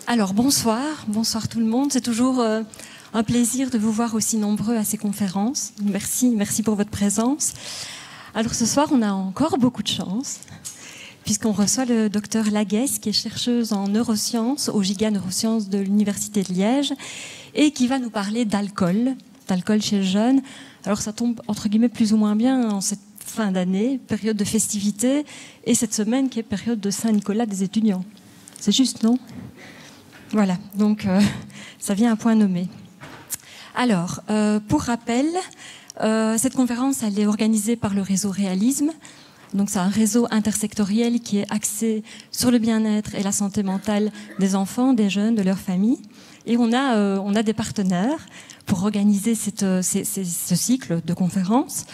Alors bonsoir tout le monde. C'est toujours un plaisir de vous voir aussi nombreux à ces conférences. Merci pour votre présence. Alors ce soir, on a encore beaucoup de chance, puisqu'on reçoit le docteur Laguesse, qui est chercheuse en neurosciences au Giga Neurosciences de l'Université de Liège, et qui va nous parler d'alcool chez le jeune. Alors ça tombe entre guillemets plus ou moins bien en cette fin d'année, période de festivité, et cette semaine qui est période de Saint-Nicolas des étudiants. C'est juste, non ? Voilà, donc ça vient à point nommé. Alors, pour rappel, cette conférence, elle est organisée par le réseau Réalisme. Donc c'est un réseau intersectoriel qui est axé sur le bien-être et la santé mentale des enfants, des jeunes, de leurs familles. Et on a des partenaires pour organiser ce cycle de conférences.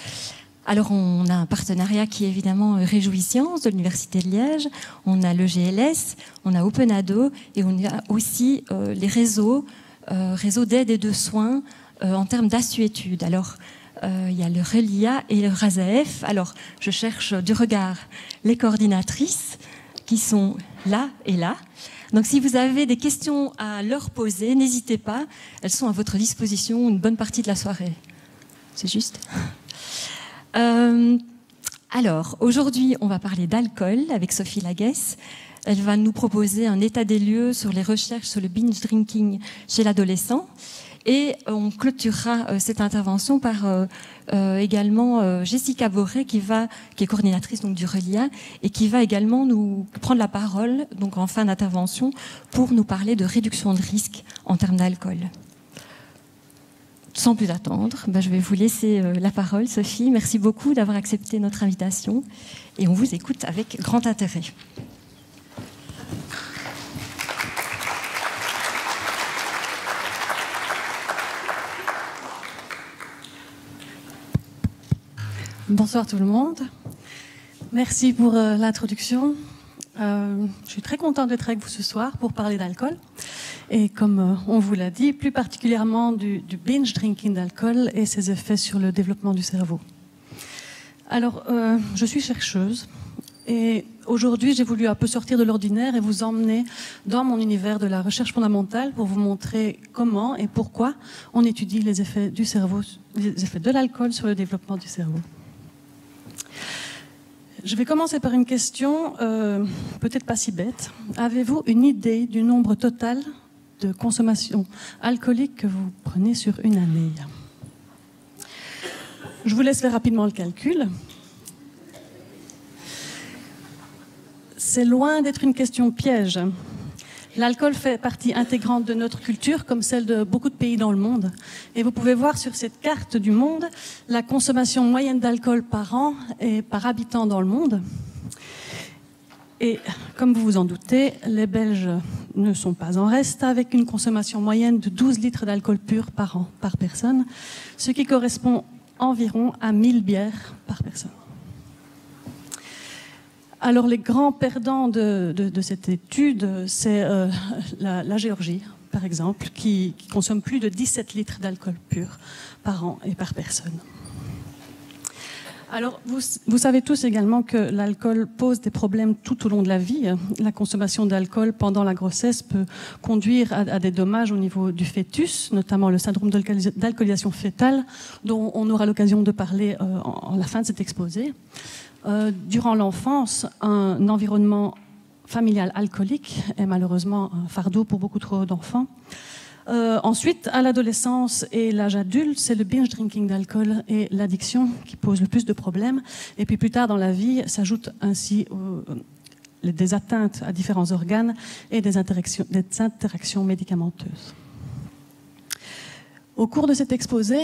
Alors on a un partenariat qui est évidemment Réjouissance de l'Université de Liège, on a le GLS, on a OpenAdo et on a aussi les réseaux d'aide et de soins en termes d'assuétude. Alors il y a le RELIA et le RASAF. Alors je cherche du regard les coordinatrices qui sont là et là. Donc si vous avez des questions à leur poser, n'hésitez pas, elles sont à votre disposition une bonne partie de la soirée. C'est juste ? Alors, aujourd'hui, on va parler d'alcool avec Sophie Laguesse. Elle va nous proposer un état des lieux sur les recherches sur le binge drinking chez l'adolescent. Et on clôturera cette intervention par également Jessica Boré, qui est coordinatrice donc, du RELIA, et qui va également nous prendre la parole donc, en fin d'intervention pour nous parler de réduction de risque en termes d'alcool. Sans plus attendre, je vais vous laisser la parole, Sophie. Merci beaucoup d'avoir accepté notre invitation et on vous écoute avec grand intérêt. Bonsoir tout le monde. Merci pour l'introduction. Je suis très contente d'être avec vous ce soir pour parler d'alcool. Et comme on vous l'a dit, plus particulièrement du binge drinking d'alcool et ses effets sur le développement du cerveau. Alors, je suis chercheuse et aujourd'hui, j'ai voulu un peu sortir de l'ordinaire et vous emmener dans mon univers de la recherche fondamentale pour vous montrer comment et pourquoi on étudie les effets du cerveau, les effets de l'alcool sur le développement du cerveau. Je vais commencer par une question, peut-être pas si bête. Avez-vous une idée du nombre total de consommation alcoolique que vous prenez sur une année? Je vous laisse faire rapidement le calcul. C'est loin d'être une question piège. L'alcool fait partie intégrante de notre culture, comme celle de beaucoup de pays dans le monde. Et vous pouvez voir sur cette carte du monde la consommation moyenne d'alcool par an et par habitant dans le monde. Et comme vous vous en doutez, les Belges ne sont pas en reste, avec une consommation moyenne de 12 litres d'alcool pur par an, par personne, ce qui correspond environ à 1000 bières par personne. Alors les grands perdants de cette étude, c'est la Géorgie, par exemple, qui consomme plus de 17 litres d'alcool pur par an et par personne. Alors, vous savez tous également que l'alcool pose des problèmes tout au long de la vie. La consommation d'alcool pendant la grossesse peut conduire à des dommages au niveau du fœtus, notamment le syndrome d'alcoolisation fœtale, dont on aura l'occasion de parler à la fin de cet exposé. Durant l'enfance, un environnement familial alcoolique est malheureusement un fardeau pour beaucoup trop d'enfants. Ensuite, à l'adolescence et l'âge adulte, c'est le binge drinking d'alcool et l'addiction qui posent le plus de problèmes. Et puis plus tard dans la vie, s'ajoutent ainsi des atteintes à différents organes et des interactions médicamenteuses. Au cours de cet exposé,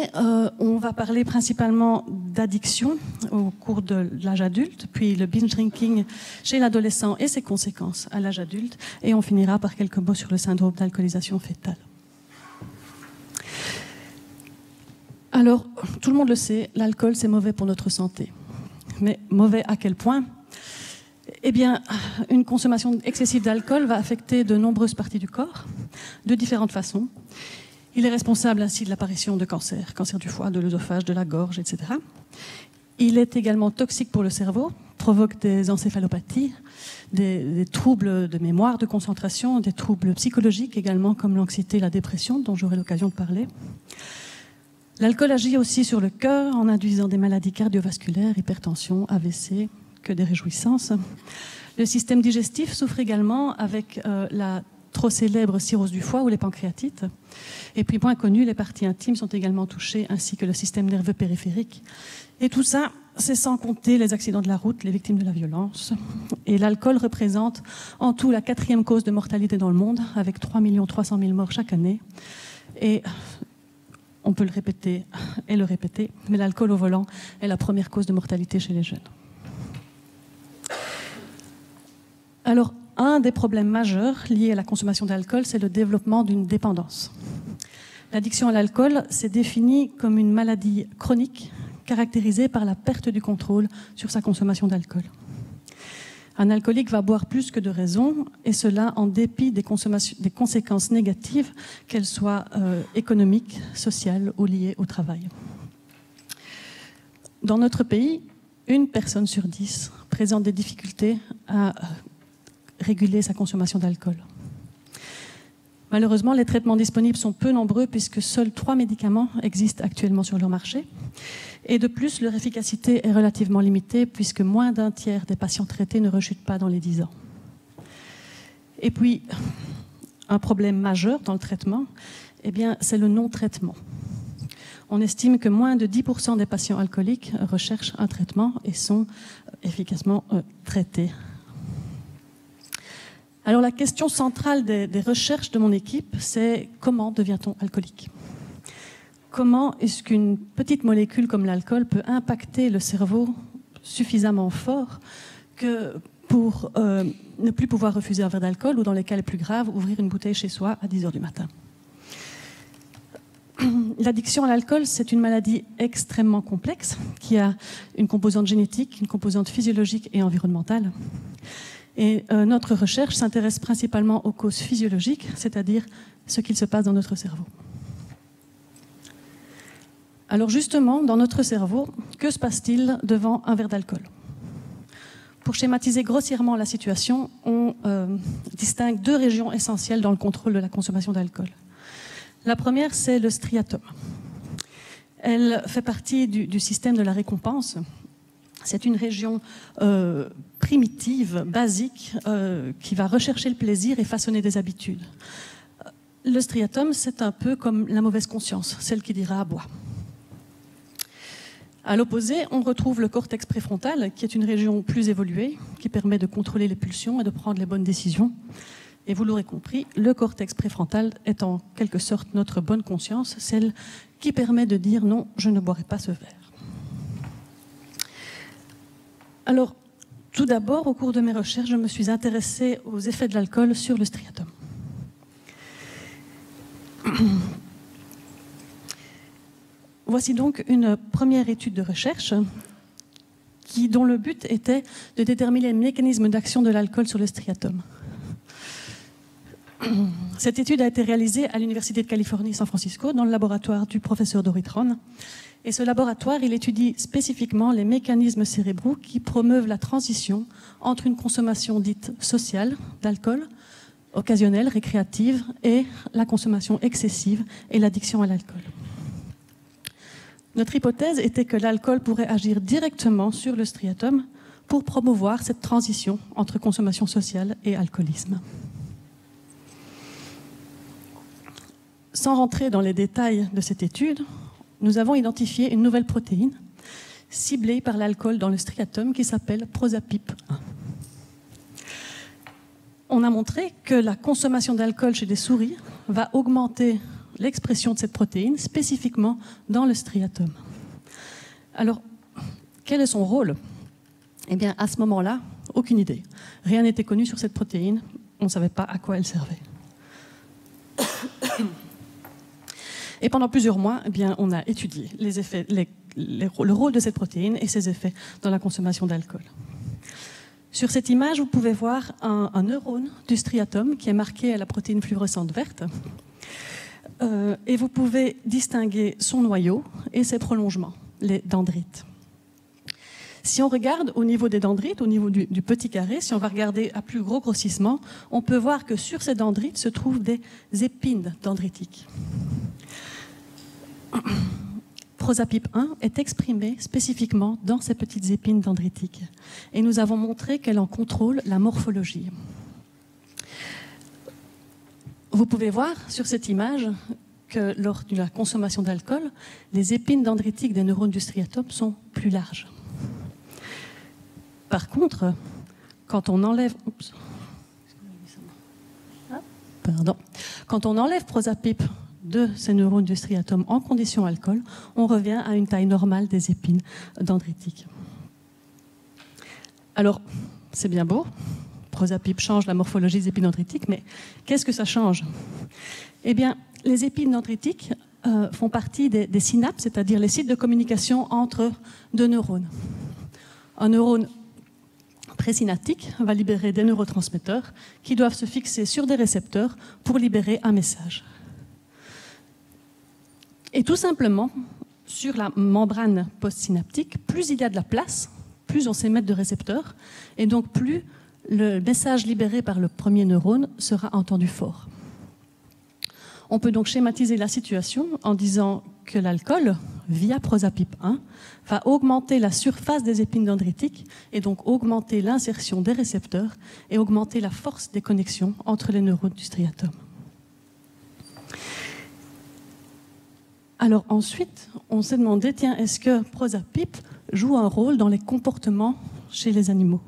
on va parler principalement d'addiction au cours de l'âge adulte, puis le binge drinking chez l'adolescent et ses conséquences à l'âge adulte, et on finira par quelques mots sur le syndrome d'alcoolisation fœtale. Alors, tout le monde le sait, l'alcool c'est mauvais pour notre santé. Mais mauvais à quel point ? Eh bien, une consommation excessive d'alcool va affecter de nombreuses parties du corps, de différentes façons. Il est responsable ainsi de l'apparition de cancer du foie, de l'œsophage, de la gorge, etc. Il est également toxique pour le cerveau, provoque des encéphalopathies, des troubles de mémoire, de concentration, des troubles psychologiques également, comme l'anxiété et la dépression, dont j'aurai l'occasion de parler. L'alcool agit aussi sur le cœur en induisant des maladies cardiovasculaires, hypertension, AVC, que des réjouissances. Le système digestif souffre également avec la trop célèbre cirrhose du foie ou les pancréatites. Et puis, moins connu, les parties intimes sont également touchées, ainsi que le système nerveux périphérique. Et tout ça, c'est sans compter les accidents de la route, les victimes de la violence. Et l'alcool représente en tout la 4e cause de mortalité dans le monde, avec 3 300 000 morts chaque année. Et on peut le répéter et le répéter, mais l'alcool au volant est la première cause de mortalité chez les jeunes. Alors, un des problèmes majeurs liés à la consommation d'alcool, c'est le développement d'une dépendance. L'addiction à l'alcool s'est définie comme une maladie chronique caractérisée par la perte du contrôle sur sa consommation d'alcool. Un alcoolique va boire plus que de raison, et cela en dépit des conséquences négatives, qu'elles soient économiques, sociales ou liées au travail. Dans notre pays, 1 personne sur 10 présente des difficultés à réguler sa consommation d'alcool. Malheureusement, les traitements disponibles sont peu nombreux puisque seuls 3 médicaments existent actuellement sur le marché. Et de plus, leur efficacité est relativement limitée puisque moins d'1 tiers des patients traités ne rechutent pas dans les 10 ans. Et puis, un problème majeur dans le traitement, eh bien, c'est le non-traitement. On estime que moins de 10% des patients alcooliques recherchent un traitement et sont efficacement traités. Alors la question centrale des recherches de mon équipe, c'est comment devient-on alcoolique ? Comment est-ce qu'une petite molécule comme l'alcool peut impacter le cerveau suffisamment fort que pour ne plus pouvoir refuser un verre d'alcool ou dans les cas les plus graves, ouvrir une bouteille chez soi à 10h du matin ? L'addiction à l'alcool, c'est une maladie extrêmement complexe qui a une composante génétique, une composante physiologique et environnementale. Et notre recherche s'intéresse principalement aux causes physiologiques, c'est-à-dire ce qu'il se passe dans notre cerveau. Alors justement, dans notre cerveau, que se passe-t-il devant un verre d'alcool ? Pour schématiser grossièrement la situation, on distingue 2 régions essentielles dans le contrôle de la consommation d'alcool. La première, c'est le striatum. Elle fait partie du système de la récompense. C'est une région primitive, basique, qui va rechercher le plaisir et façonner des habitudes. Le striatum, c'est un peu comme la mauvaise conscience, celle qui dira « bois ». À l'opposé, on retrouve le cortex préfrontal, qui est une région plus évoluée, qui permet de contrôler les pulsions et de prendre les bonnes décisions. Et vous l'aurez compris, le cortex préfrontal est en quelque sorte notre bonne conscience, celle qui permet de dire « non, je ne boirai pas ce verre ». Alors, tout d'abord, au cours de mes recherches, je me suis intéressée aux effets de l'alcool sur le striatum. Voici donc une première étude de recherche dont le but était de déterminer le mécanisme d'action de l'alcool sur le striatum. Cette étude a été réalisée à l'Université de Californie, San Francisco, dans le laboratoire du professeur Dorit Ron. Et ce laboratoire, il étudie spécifiquement les mécanismes cérébraux qui promeuvent la transition entre une consommation dite sociale d'alcool, occasionnelle, récréative, et la consommation excessive et l'addiction à l'alcool. Notre hypothèse était que l'alcool pourrait agir directement sur le striatum pour promouvoir cette transition entre consommation sociale et alcoolisme. Sans rentrer dans les détails de cette étude, nous avons identifié une nouvelle protéine ciblée par l'alcool dans le striatum qui s'appelle prosapip 1. On a montré que la consommation d'alcool chez des souris va augmenter l'expression de cette protéine, spécifiquement dans le striatum. Alors, quel est son rôle ? Eh bien, à ce moment-là, aucune idée. Rien n'était connu sur cette protéine, on ne savait pas à quoi elle servait. Et pendant plusieurs mois, eh bien, on a étudié les effets, le rôle de cette protéine et ses effets dans la consommation d'alcool. Sur cette image, vous pouvez voir un neurone du striatum qui est marqué à la protéine fluorescente verte. Et vous pouvez distinguer son noyau et ses prolongements, les dendrites. Si on regarde au niveau des dendrites, au niveau du petit carré, si on va regarder à plus gros grossissement, on peut voir que sur ces dendrites se trouvent des épines dendritiques. Prosapipe 1 est exprimée spécifiquement dans ces petites épines dendritiques. Et nous avons montré qu'elle en contrôle la morphologie. Vous pouvez voir sur cette image que lors de la consommation d'alcool, les épines dendritiques des neurones du striatum sont plus larges. Par contre, quand on enlève... Quand on enlève Prosapipe de ces neurones du striatum en condition alcool, on revient à une taille normale des épines dendritiques. Alors, c'est bien beau, Prosapipe change la morphologie des épines dendritiques, mais qu'est-ce que ça change? Eh bien, les épines dendritiques font partie des synapses, c'est-à-dire les sites de communication entre deux neurones. Un neurone présynaptique va libérer des neurotransmetteurs qui doivent se fixer sur des récepteurs pour libérer un message. Et tout simplement, sur la membrane postsynaptique, plus il y a de la place, plus on sait mettre de récepteurs, et donc plus le message libéré par le premier neurone sera entendu fort. On peut donc schématiser la situation en disant que l'alcool, via Prosapipe 1, va augmenter la surface des épines dendritiques et donc augmenter l'insertion des récepteurs et augmenter la force des connexions entre les neurones du striatum. Alors ensuite, on s'est demandé, tiens, est-ce que Prosapipe joue un rôle dans les comportements chez les animaux?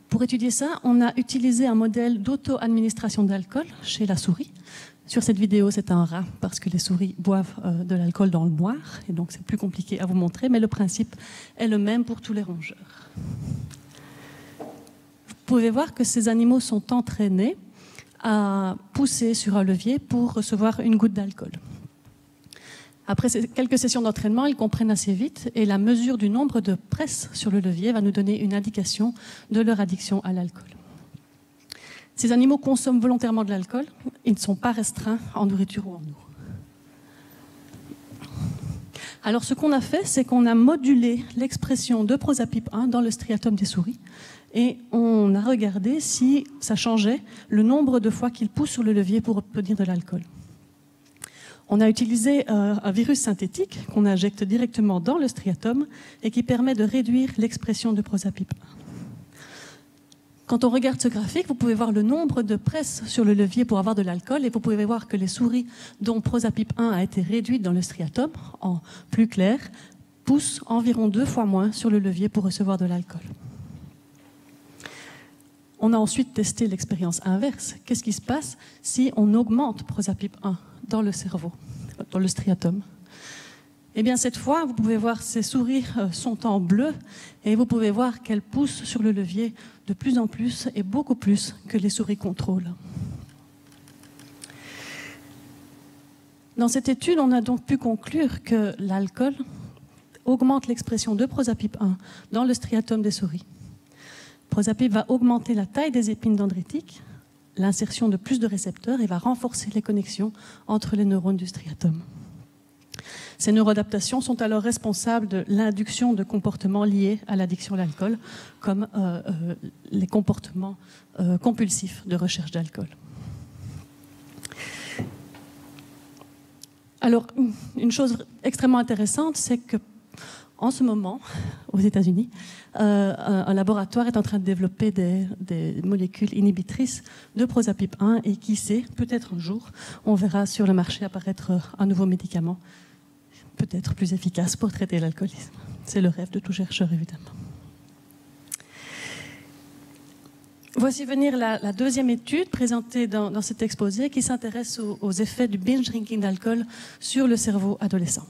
Pour étudier ça, on a utilisé un modèle d'auto-administration d'alcool chez la souris. Sur cette vidéo, c'est un rat parce que les souris boivent de l'alcool dans le noir, et donc c'est plus compliqué à vous montrer, mais le principe est le même pour tous les rongeurs. Vous pouvez voir que ces animaux sont entraînés à pousser sur un levier pour recevoir une goutte d'alcool. Après quelques sessions d'entraînement, ils comprennent assez vite et la mesure du nombre de presses sur le levier va nous donner une indication de leur addiction à l'alcool. Ces animaux consomment volontairement de l'alcool, ils ne sont pas restreints en nourriture ou en eau. Alors ce qu'on a fait, c'est qu'on a modulé l'expression de Prosapipe 1 dans le striatum des souris et on a regardé si ça changeait le nombre de fois qu'ils poussent sur le levier pour obtenir de l'alcool. On a utilisé un virus synthétique qu'on injecte directement dans le striatum et qui permet de réduire l'expression de Prosapipe 1. Quand on regarde ce graphique, vous pouvez voir le nombre de presses sur le levier pour avoir de l'alcool et vous pouvez voir que les souris dont Prosapipe 1 a été réduite dans le striatum, en plus clair, poussent environ 2 fois moins sur le levier pour recevoir de l'alcool. On a ensuite testé l'expérience inverse. Qu'est-ce qui se passe si on augmente Prosapipe 1 dans le cerveau, dans le striatum? Eh bien, cette fois, vous pouvez voir ces souris sont en bleu et vous pouvez voir qu'elles poussent sur le levier de plus en plus et beaucoup plus que les souris contrôle. Dans cette étude, on a donc pu conclure que l'alcool augmente l'expression de Prosapipe 1 dans le striatum des souris. Prosapipe va augmenter la taille des épines dendritiques, l'insertion de plus de récepteurs et va renforcer les connexions entre les neurones du striatum. Ces neuroadaptations sont alors responsables de l'induction de comportements liés à l'addiction à l'alcool, comme les comportements compulsifs de recherche d'alcool. Alors, une chose extrêmement intéressante, c'est que en ce moment, aux États-Unis, un laboratoire est en train de développer des molécules inhibitrices de Prosapipe 1 et qui sait, peut-être un jour, on verra sur le marché apparaître un nouveau médicament, peut-être plus efficace pour traiter l'alcoolisme. C'est le rêve de tout chercheur, évidemment. Voici venir la deuxième étude présentée dans cet exposé qui s'intéresse aux effets du binge drinking d'alcool sur le cerveau adolescent.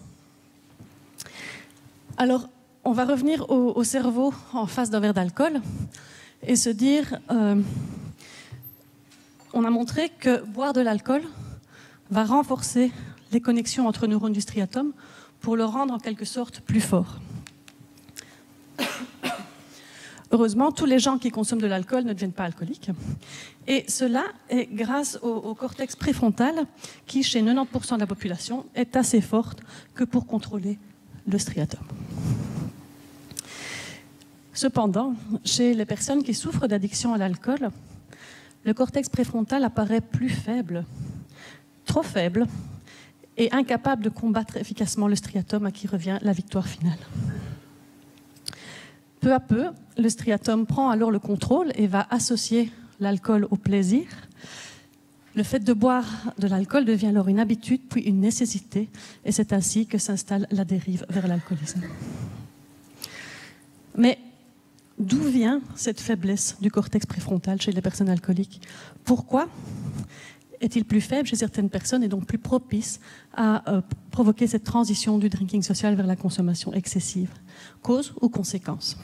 Alors, on va revenir au cerveau en face d'un verre d'alcool et se dire, on a montré que boire de l'alcool va renforcer les connexions entre neurones du striatum pour le rendre en quelque sorte plus fort. Heureusement, tous les gens qui consomment de l'alcool ne deviennent pas alcooliques. Et cela est grâce au cortex préfrontal qui, chez 90% de la population, est assez forte que pour contrôler le striatum. Cependant, chez les personnes qui souffrent d'addiction à l'alcool, le cortex préfrontal apparaît plus faible, trop faible, et incapable de combattre efficacement le striatum, à qui revient la victoire finale. Peu à peu, le striatum prend alors le contrôle et va associer l'alcool au plaisir. Le fait de boire de l'alcool devient alors une habitude, puis une nécessité, et c'est ainsi que s'installe la dérive vers l'alcoolisme. Mais d'où vient cette faiblesse du cortex préfrontal chez les personnes alcooliques? Pourquoi est-il plus faible chez certaines personnes et donc plus propice à provoquer cette transition du drinking social vers la consommation excessive? Cause ou conséquence?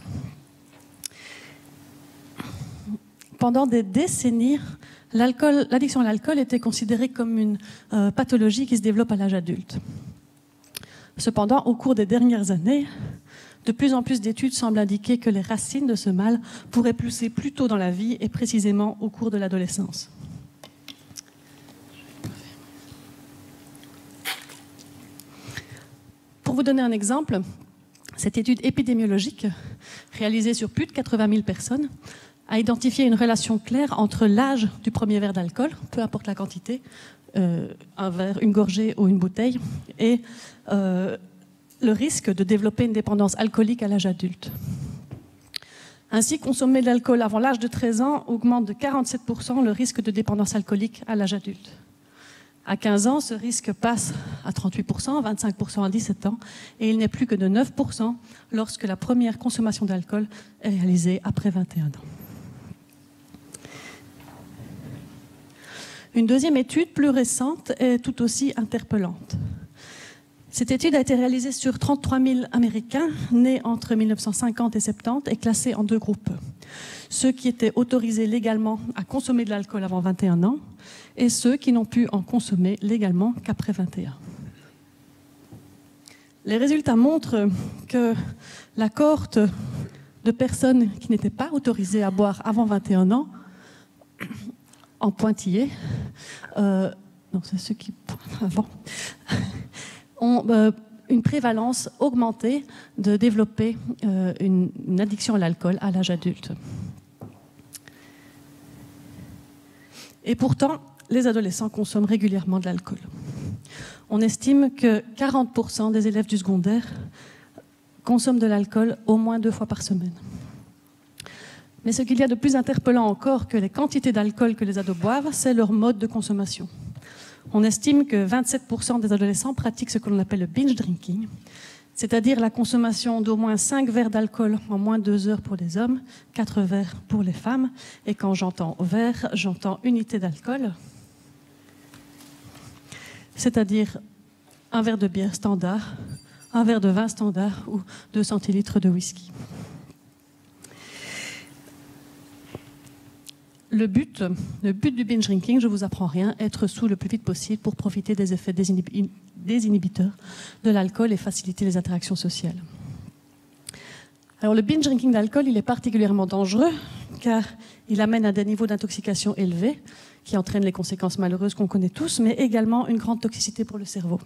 Pendant des décennies, l'addiction à l'alcool était considérée comme une pathologie qui se développe à l'âge adulte. Cependant, au cours des dernières années, de plus en plus d'études semblent indiquer que les racines de ce mal pourraient pousser plus tôt dans la vie et précisément au cours de l'adolescence. Pour vous donner un exemple, cette étude épidémiologique, réalisée sur plus de 80 000 personnes, a identifié une relation claire entre l'âge du premier verre d'alcool, peu importe la quantité, un verre, une gorgée ou une bouteille, et le risque de développer une dépendance alcoolique à l'âge adulte. Ainsi, consommer de l'alcool avant l'âge de 13 ans augmente de 47% le risque de dépendance alcoolique à l'âge adulte. À 15 ans, ce risque passe à 38%, 25% à 17 ans, et il n'est plus que de 9% lorsque la première consommation d'alcool est réalisée après 21 ans. Une deuxième étude, plus récente, est tout aussi interpellante. Cette étude a été réalisée sur 33 000 Américains nés entre 1950 et 1970 et classés en deux groupes. Ceux qui étaient autorisés légalement à consommer de l'alcool avant 21 ans et ceux qui n'ont pu en consommer légalement qu'après 21. Les résultats montrent que la cohorte de personnes qui n'étaient pas autorisées à boire avant 21 ans, en pointillé, non, c'est ceux qui avant, ont une prévalence augmentée de développer une addiction à l'alcool à l'âge adulte. Et pourtant, les adolescents consomment régulièrement de l'alcool. On estime que 40% des élèves du secondaire consomment de l'alcool au moins 2 fois par semaine. Mais ce qu'il y a de plus interpellant encore que les quantités d'alcool que les ados boivent, c'est leur mode de consommation. On estime que 27% des adolescents pratiquent ce que l'on appelle le binge drinking, c'est-à-dire la consommation d'au moins 5 verres d'alcool en moins de 2 heures pour les hommes, 4 verres pour les femmes. Et quand j'entends verre, j'entends unité d'alcool, c'est-à-dire un verre de bière standard, un verre de vin standard ou 2 centilitres de whisky. Le but du binge drinking, je ne vous apprends rien, être sous le plus vite possible pour profiter des effets désinhibiteurs de l'alcool et faciliter les interactions sociales. Alors le binge drinking d'alcool, il est particulièrement dangereux car il amène à des niveaux d'intoxication élevés qui entraînent les conséquences malheureuses qu'on connaît tous, mais également une grande toxicité pour le cerveau.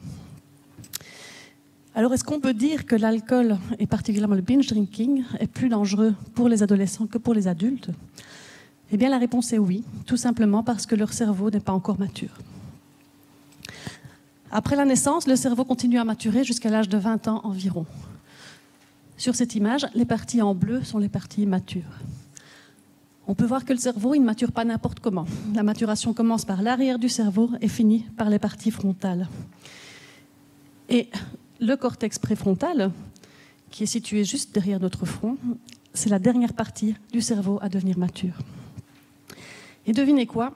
Alors est-ce qu'on peut dire que l'alcool, et particulièrement le binge drinking, est plus dangereux pour les adolescents que pour les adultes ? Eh bien, la réponse est oui, tout simplement parce que leur cerveau n'est pas encore mature. Après la naissance, le cerveau continue à maturer jusqu'à l'âge de 20 ans environ. Sur cette image, les parties en bleu sont les parties matures. On peut voir que le cerveau, il ne mature pas n'importe comment. La maturation commence par l'arrière du cerveau et finit par les parties frontales. Et le cortex préfrontal, qui est situé juste derrière notre front, c'est la dernière partie du cerveau à devenir mature. Et devinez quoi?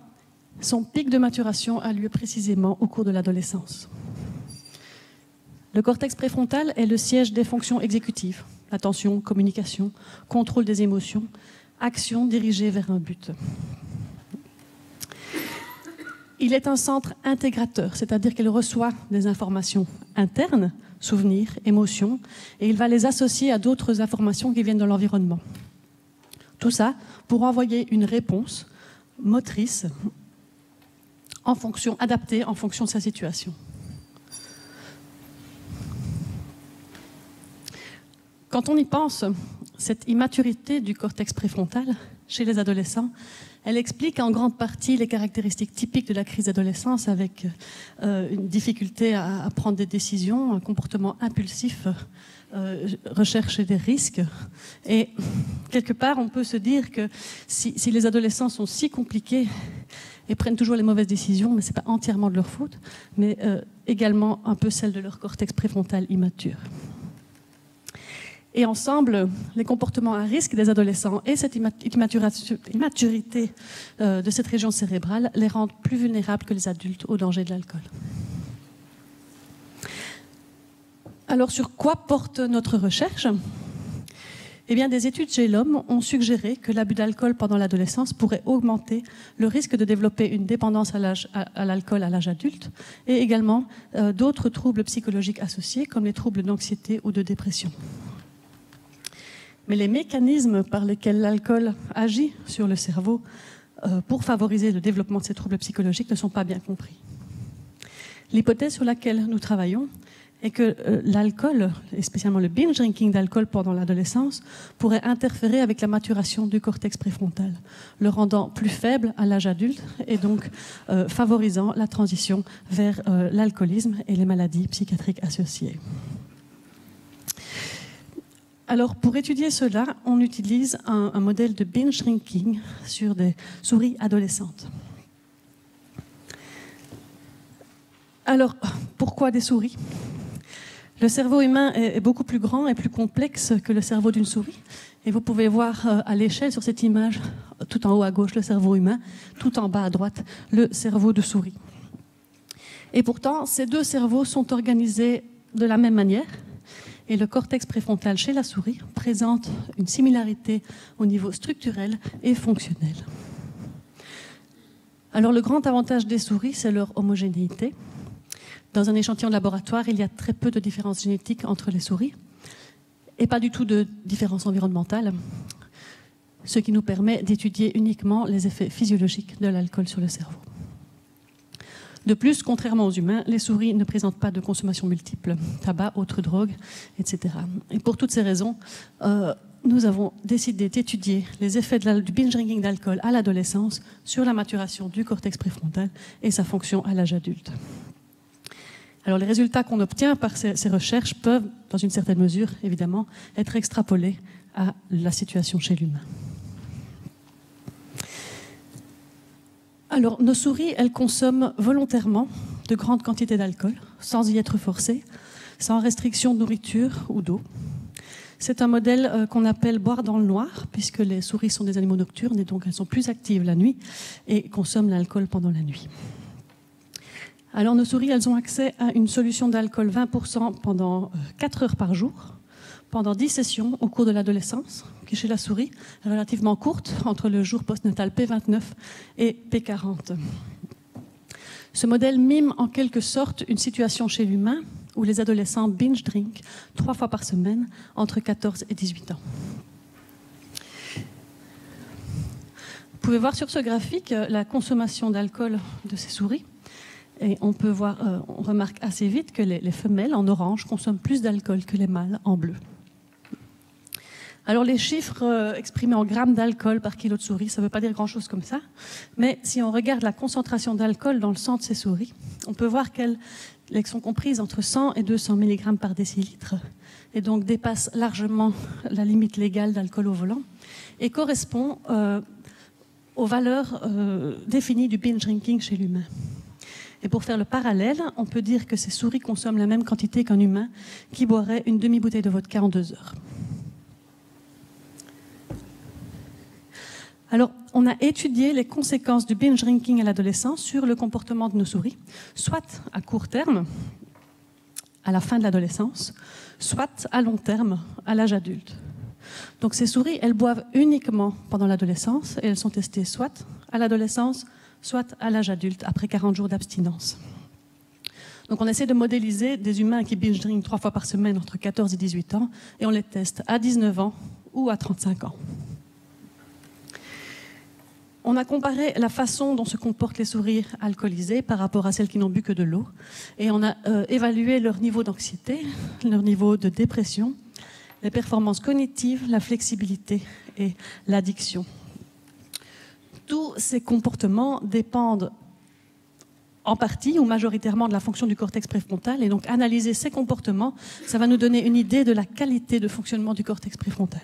Son pic de maturation a lieu précisément au cours de l'adolescence. Le cortex préfrontal est le siège des fonctions exécutives, attention, communication, contrôle des émotions, action dirigée vers un but. Il est un centre intégrateur, c'est-à-dire qu'il reçoit des informations internes, souvenirs, émotions, et il va les associer à d'autres informations qui viennent de l'environnement. Tout ça pour envoyer une réponse motrice adaptée en fonction de sa situation. Quand on y pense, cette immaturité du cortex préfrontal chez les adolescents, elle explique en grande partie les caractéristiques typiques de la crise d'adolescence avec une difficulté à prendre des décisions, un comportement impulsif, rechercher des risques. Et quelque part, on peut se dire que si les adolescents sont si compliqués et prennent toujours les mauvaises décisions, mais ce n'est pas entièrement de leur faute, mais également un peu celle de leur cortex préfrontal immature. Et ensemble, les comportements à risque des adolescents et cette immaturité de cette région cérébrale les rendent plus vulnérables que les adultes au danger de l'alcool. Alors, sur quoi porte notre recherche ? Eh bien, des études chez l'homme ont suggéré que l'abus d'alcool pendant l'adolescence pourrait augmenter le risque de développer une dépendance à l'alcool à l'âge adulte et également d'autres troubles psychologiques associés comme les troubles d'anxiété ou de dépression. Mais les mécanismes par lesquels l'alcool agit sur le cerveau pour favoriser le développement de ces troubles psychologiques ne sont pas bien compris. L'hypothèse sur laquelle nous travaillons est que l'alcool, et spécialement le binge drinking d'alcool pendant l'adolescence, pourrait interférer avec la maturation du cortex préfrontal, le rendant plus faible à l'âge adulte et donc favorisant la transition vers l'alcoolisme et les maladies psychiatriques associées. Alors, pour étudier cela, on utilise un modèle de binge drinking sur des souris adolescentes. Alors, pourquoi des souris ? Le cerveau humain est beaucoup plus grand et plus complexe que le cerveau d'une souris. Et vous pouvez voir à l'échelle sur cette image, tout en haut à gauche, le cerveau humain, tout en bas à droite, le cerveau de souris. Et pourtant, ces deux cerveaux sont organisés de la même manière. Et le cortex préfrontal chez la souris présente une similarité au niveau structurel et fonctionnel. Alors le grand avantage des souris, c'est leur homogénéité. Dans un échantillon de laboratoire, il y a très peu de différences génétiques entre les souris et pas du tout de différences environnementales, ce qui nous permet d'étudier uniquement les effets physiologiques de l'alcool sur le cerveau. De plus, contrairement aux humains, les souris ne présentent pas de consommation multiple, tabac, autres drogues, etc. Et pour toutes ces raisons, nous avons décidé d'étudier les effets du binge drinking d'alcool à l'adolescence sur la maturation du cortex préfrontal et sa fonction à l'âge adulte. Alors les résultats qu'on obtient par ces recherches peuvent, dans une certaine mesure, évidemment, être extrapolés à la situation chez l'humain. Alors, nos souris, elles consomment volontairement de grandes quantités d'alcool, sans y être forcées, sans restriction de nourriture ou d'eau. C'est un modèle qu'on appelle boire dans le noir, puisque les souris sont des animaux nocturnes et donc elles sont plus actives la nuit et consomment l'alcool pendant la nuit. Alors, nos souris, elles ont accès à une solution d'alcool 20% pendant 4 heures par jour, pendant 10 sessions au cours de l'adolescence, qui chez la souris est relativement courte, entre le jour postnatal P29 et P40. Ce modèle mime en quelque sorte une situation chez l'humain où les adolescents binge drink 3 fois par semaine entre 14 et 18 ans. Vous pouvez voir sur ce graphique la consommation d'alcool de ces souris. Et on peut voir, on remarque assez vite que les femelles en orange consomment plus d'alcool que les mâles en bleu. Alors les chiffres exprimés en grammes d'alcool par kilo de souris, ça ne veut pas dire grand-chose comme ça, mais si on regarde la concentration d'alcool dans le sang de ces souris, on peut voir qu'elles sont comprises entre 100 et 200 mg par décilitre, et donc dépassent largement la limite légale d'alcool au volant, et correspond aux valeurs définies du binge drinking chez l'humain. Et pour faire le parallèle, on peut dire que ces souris consomment la même quantité qu'un humain qui boirait une demi-bouteille de vodka en 2 heures. Alors, on a étudié les conséquences du binge drinking à l'adolescence sur le comportement de nos souris, soit à court terme, à la fin de l'adolescence, soit à long terme, à l'âge adulte. Donc ces souris, elles boivent uniquement pendant l'adolescence et elles sont testées soit à l'adolescence, soit à l'âge adulte, après 40 jours d'abstinence. Donc on essaie de modéliser des humains qui binge drink 3 fois par semaine entre 14 et 18 ans et on les teste à 19 ans ou à 35 ans. On a comparé la façon dont se comportent les souris alcoolisées par rapport à celles qui n'ont bu que de l'eau et on a évalué leur niveau d'anxiété, leur niveau de dépression, les performances cognitives, la flexibilité et l'addiction. Tous ces comportements dépendent en partie ou majoritairement de la fonction du cortex préfrontal, et donc analyser ces comportements, ça va nous donner une idée de la qualité de fonctionnement du cortex préfrontal.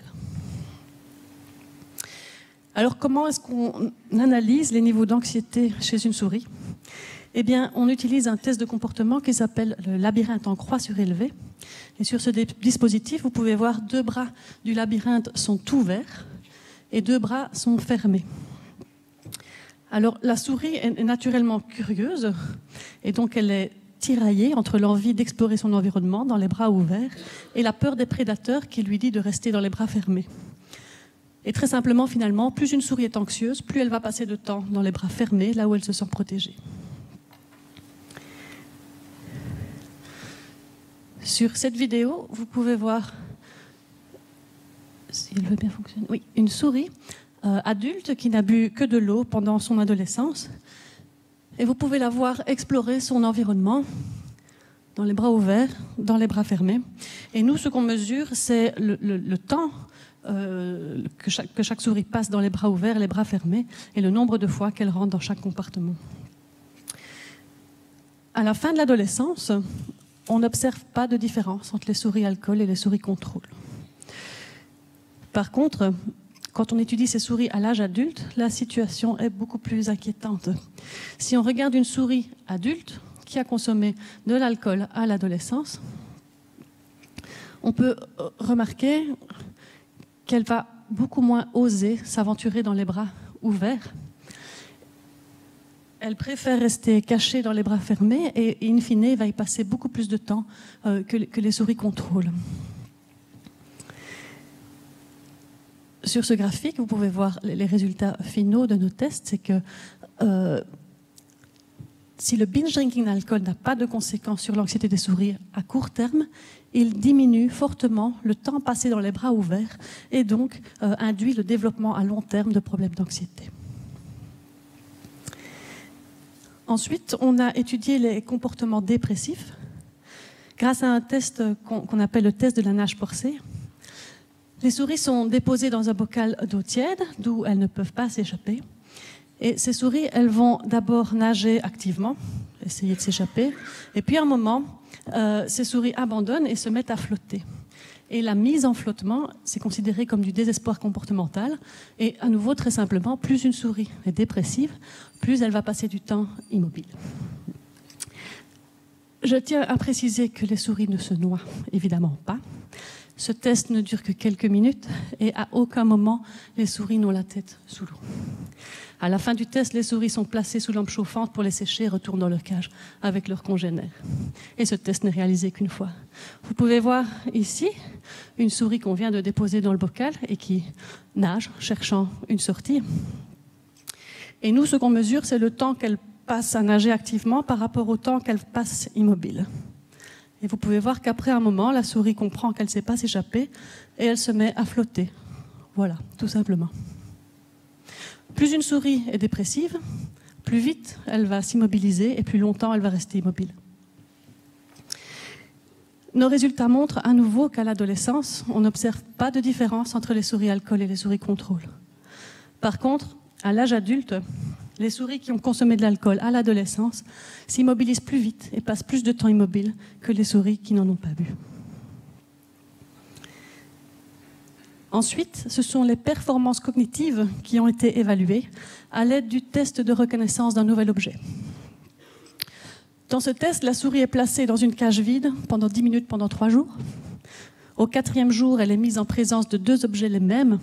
Alors comment est-ce qu'on analyse les niveaux d'anxiété chez une souris? Eh bien, on utilise un test de comportement qui s'appelle le labyrinthe en croix surélevée. Et sur ce dispositif, vous pouvez voir 2 bras du labyrinthe sont ouverts et 2 bras sont fermés. Alors, la souris est naturellement curieuse et donc elle est tiraillée entre l'envie d'explorer son environnement dans les bras ouverts et la peur des prédateurs qui lui dit de rester dans les bras fermés. Et très simplement, finalement, plus une souris est anxieuse, plus elle va passer de temps dans les bras fermés, là où elle se sent protégée. Sur cette vidéo, vous pouvez voir, si elle veut bien fonctionner, oui, une souris adulte qui n'a bu que de l'eau pendant son adolescence. Et vous pouvez la voir explorer son environnement dans les bras ouverts, dans les bras fermés. Et nous, ce qu'on mesure, c'est le temps que chaque souris passe dans les bras ouverts et les bras fermés et le nombre de fois qu'elle rentre dans chaque compartiment. À la fin de l'adolescence, on n'observe pas de différence entre les souris alcool et les souris contrôle. Par contre, quand on étudie ces souris à l'âge adulte, la situation est beaucoup plus inquiétante. Si on regarde une souris adulte qui a consommé de l'alcool à l'adolescence, on peut remarquer qu'elle va beaucoup moins oser s'aventurer dans les bras ouverts. Elle préfère rester cachée dans les bras fermés et in fine, va y passer beaucoup plus de temps que les souris contrôle. Sur ce graphique, vous pouvez voir les résultats finaux de nos tests. C'est que si le binge drinking d'alcool n'a pas de conséquences sur l'anxiété des souris à court terme, il diminue fortement le temps passé dans les bras ouverts et donc induit le développement à long terme de problèmes d'anxiété. Ensuite, on a étudié les comportements dépressifs grâce à un test qu'on appelle le test de la nage forcée. Les souris sont déposées dans un bocal d'eau tiède, d'où elles ne peuvent pas s'échapper. Et ces souris, elles vont d'abord nager activement, essayer de s'échapper. Et puis à un moment, ces souris abandonnent et se mettent à flotter. Et la mise en flottement, c'est considéré comme du désespoir comportemental. Et à nouveau, très simplement, plus une souris est dépressive, plus elle va passer du temps immobile. Je tiens à préciser que les souris ne se noient évidemment pas. Ce test ne dure que quelques minutes et à aucun moment les souris n'ont la tête sous l'eau. À la fin du test, les souris sont placées sous lampe chauffante pour les sécher et retournent dans leur cage avec leurs congénères. Et ce test n'est réalisé qu'une fois. Vous pouvez voir ici une souris qu'on vient de déposer dans le bocal et qui nage, cherchant une sortie. Et nous, ce qu'on mesure, c'est le temps qu'elle passe à nager activement par rapport au temps qu'elle passe immobile. Et vous pouvez voir qu'après un moment, la souris comprend qu'elle ne sait pas s'échapper et elle se met à flotter. Voilà, tout simplement. Plus une souris est dépressive, plus vite elle va s'immobiliser et plus longtemps elle va rester immobile. Nos résultats montrent à nouveau qu'à l'adolescence, on n'observe pas de différence entre les souris alcool et les souris contrôle. Par contre, à l'âge adulte, les souris qui ont consommé de l'alcool à l'adolescence s'immobilisent plus vite et passent plus de temps immobiles que les souris qui n'en ont pas bu. Ensuite, ce sont les performances cognitives qui ont été évaluées à l'aide du test de reconnaissance d'un nouvel objet. Dans ce test, la souris est placée dans une cage vide pendant 10 minutes pendant 3 jours. Au 4e jour, elle est mise en présence de 2 objets les mêmes.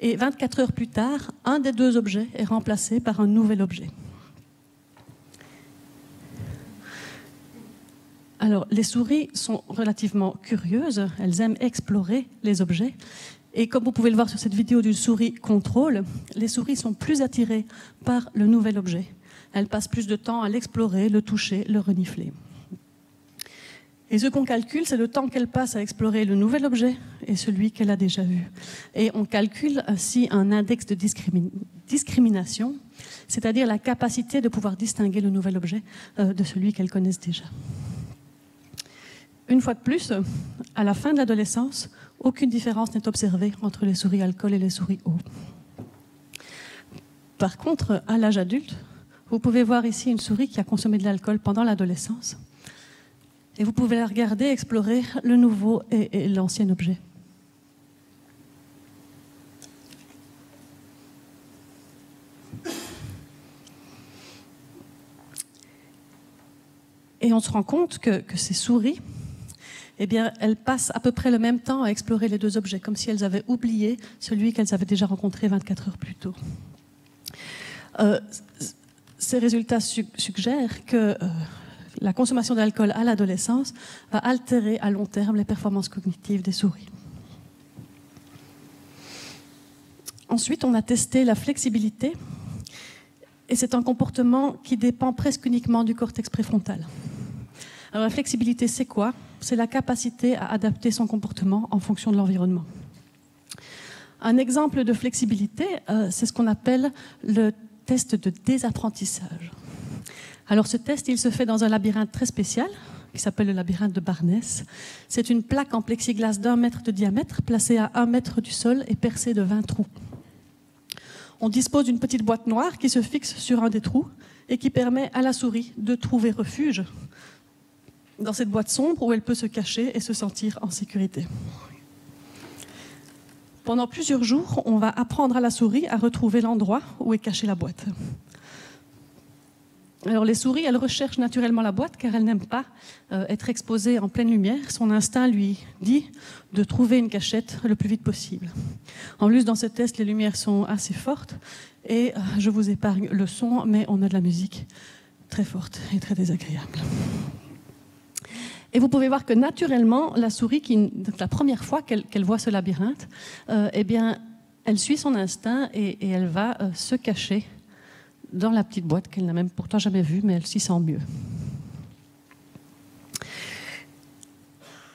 Et 24 heures plus tard, un des 2 objets est remplacé par un nouvel objet. Alors, les souris sont relativement curieuses, elles aiment explorer les objets. Et comme vous pouvez le voir sur cette vidéo d'une souris contrôle, les souris sont plus attirées par le nouvel objet. Elles passent plus de temps à l'explorer, le toucher, le renifler. Et ce qu'on calcule, c'est le temps qu'elle passe à explorer le nouvel objet et celui qu'elle a déjà vu. Et on calcule ainsi un index de discrimination, c'est-à-dire la capacité de pouvoir distinguer le nouvel objet de celui qu'elles connaissent déjà. Une fois de plus, à la fin de l'adolescence, aucune différence n'est observée entre les souris alcool et les souris eau. Par contre, à l'âge adulte, vous pouvez voir ici une souris qui a consommé de l'alcool pendant l'adolescence. Et vous pouvez la regarder, explorer le nouveau et l'ancien objet. Et on se rend compte que ces souris, eh bien, elles passent à peu près le même temps à explorer les deux objets, comme si elles avaient oublié celui qu'elles avaient déjà rencontré 24 heures plus tôt. Ces résultats suggèrent que la consommation d'alcool à l'adolescence va altérer à long terme les performances cognitives des souris. Ensuite, on a testé la flexibilité, et c'est un comportement qui dépend presque uniquement du cortex préfrontal. Alors, la flexibilité, c'est quoi? C'est la capacité à adapter son comportement en fonction de l'environnement. Un exemple de flexibilité, c'est ce qu'on appelle le test de désapprentissage. Alors, ce test, il se fait dans un labyrinthe très spécial, qui s'appelle le labyrinthe de Barnès. C'est une plaque en plexiglas d'1 mètre de diamètre, placée à 1 mètre du sol et percée de 20 trous. On dispose d'une petite boîte noire qui se fixe sur un des trous et qui permet à la souris de trouver refuge dans cette boîte sombre où elle peut se cacher et se sentir en sécurité. Pendant plusieurs jours, on va apprendre à la souris à retrouver l'endroit où est cachée la boîte. Alors les souris, elles recherchent naturellement la boîte car elles n'aiment pas être exposées en pleine lumière. Son instinct lui dit de trouver une cachette le plus vite possible. En plus, dans ce test, les lumières sont assez fortes et je vous épargne le son, mais on a de la musique très forte et très désagréable. Et vous pouvez voir que naturellement, la souris, la première fois qu'elle voit ce labyrinthe, eh bien, elle suit son instinct et elle va se cacher dans la petite boîte qu'elle n'a même pourtant jamais vue, mais elle s'y sent mieux.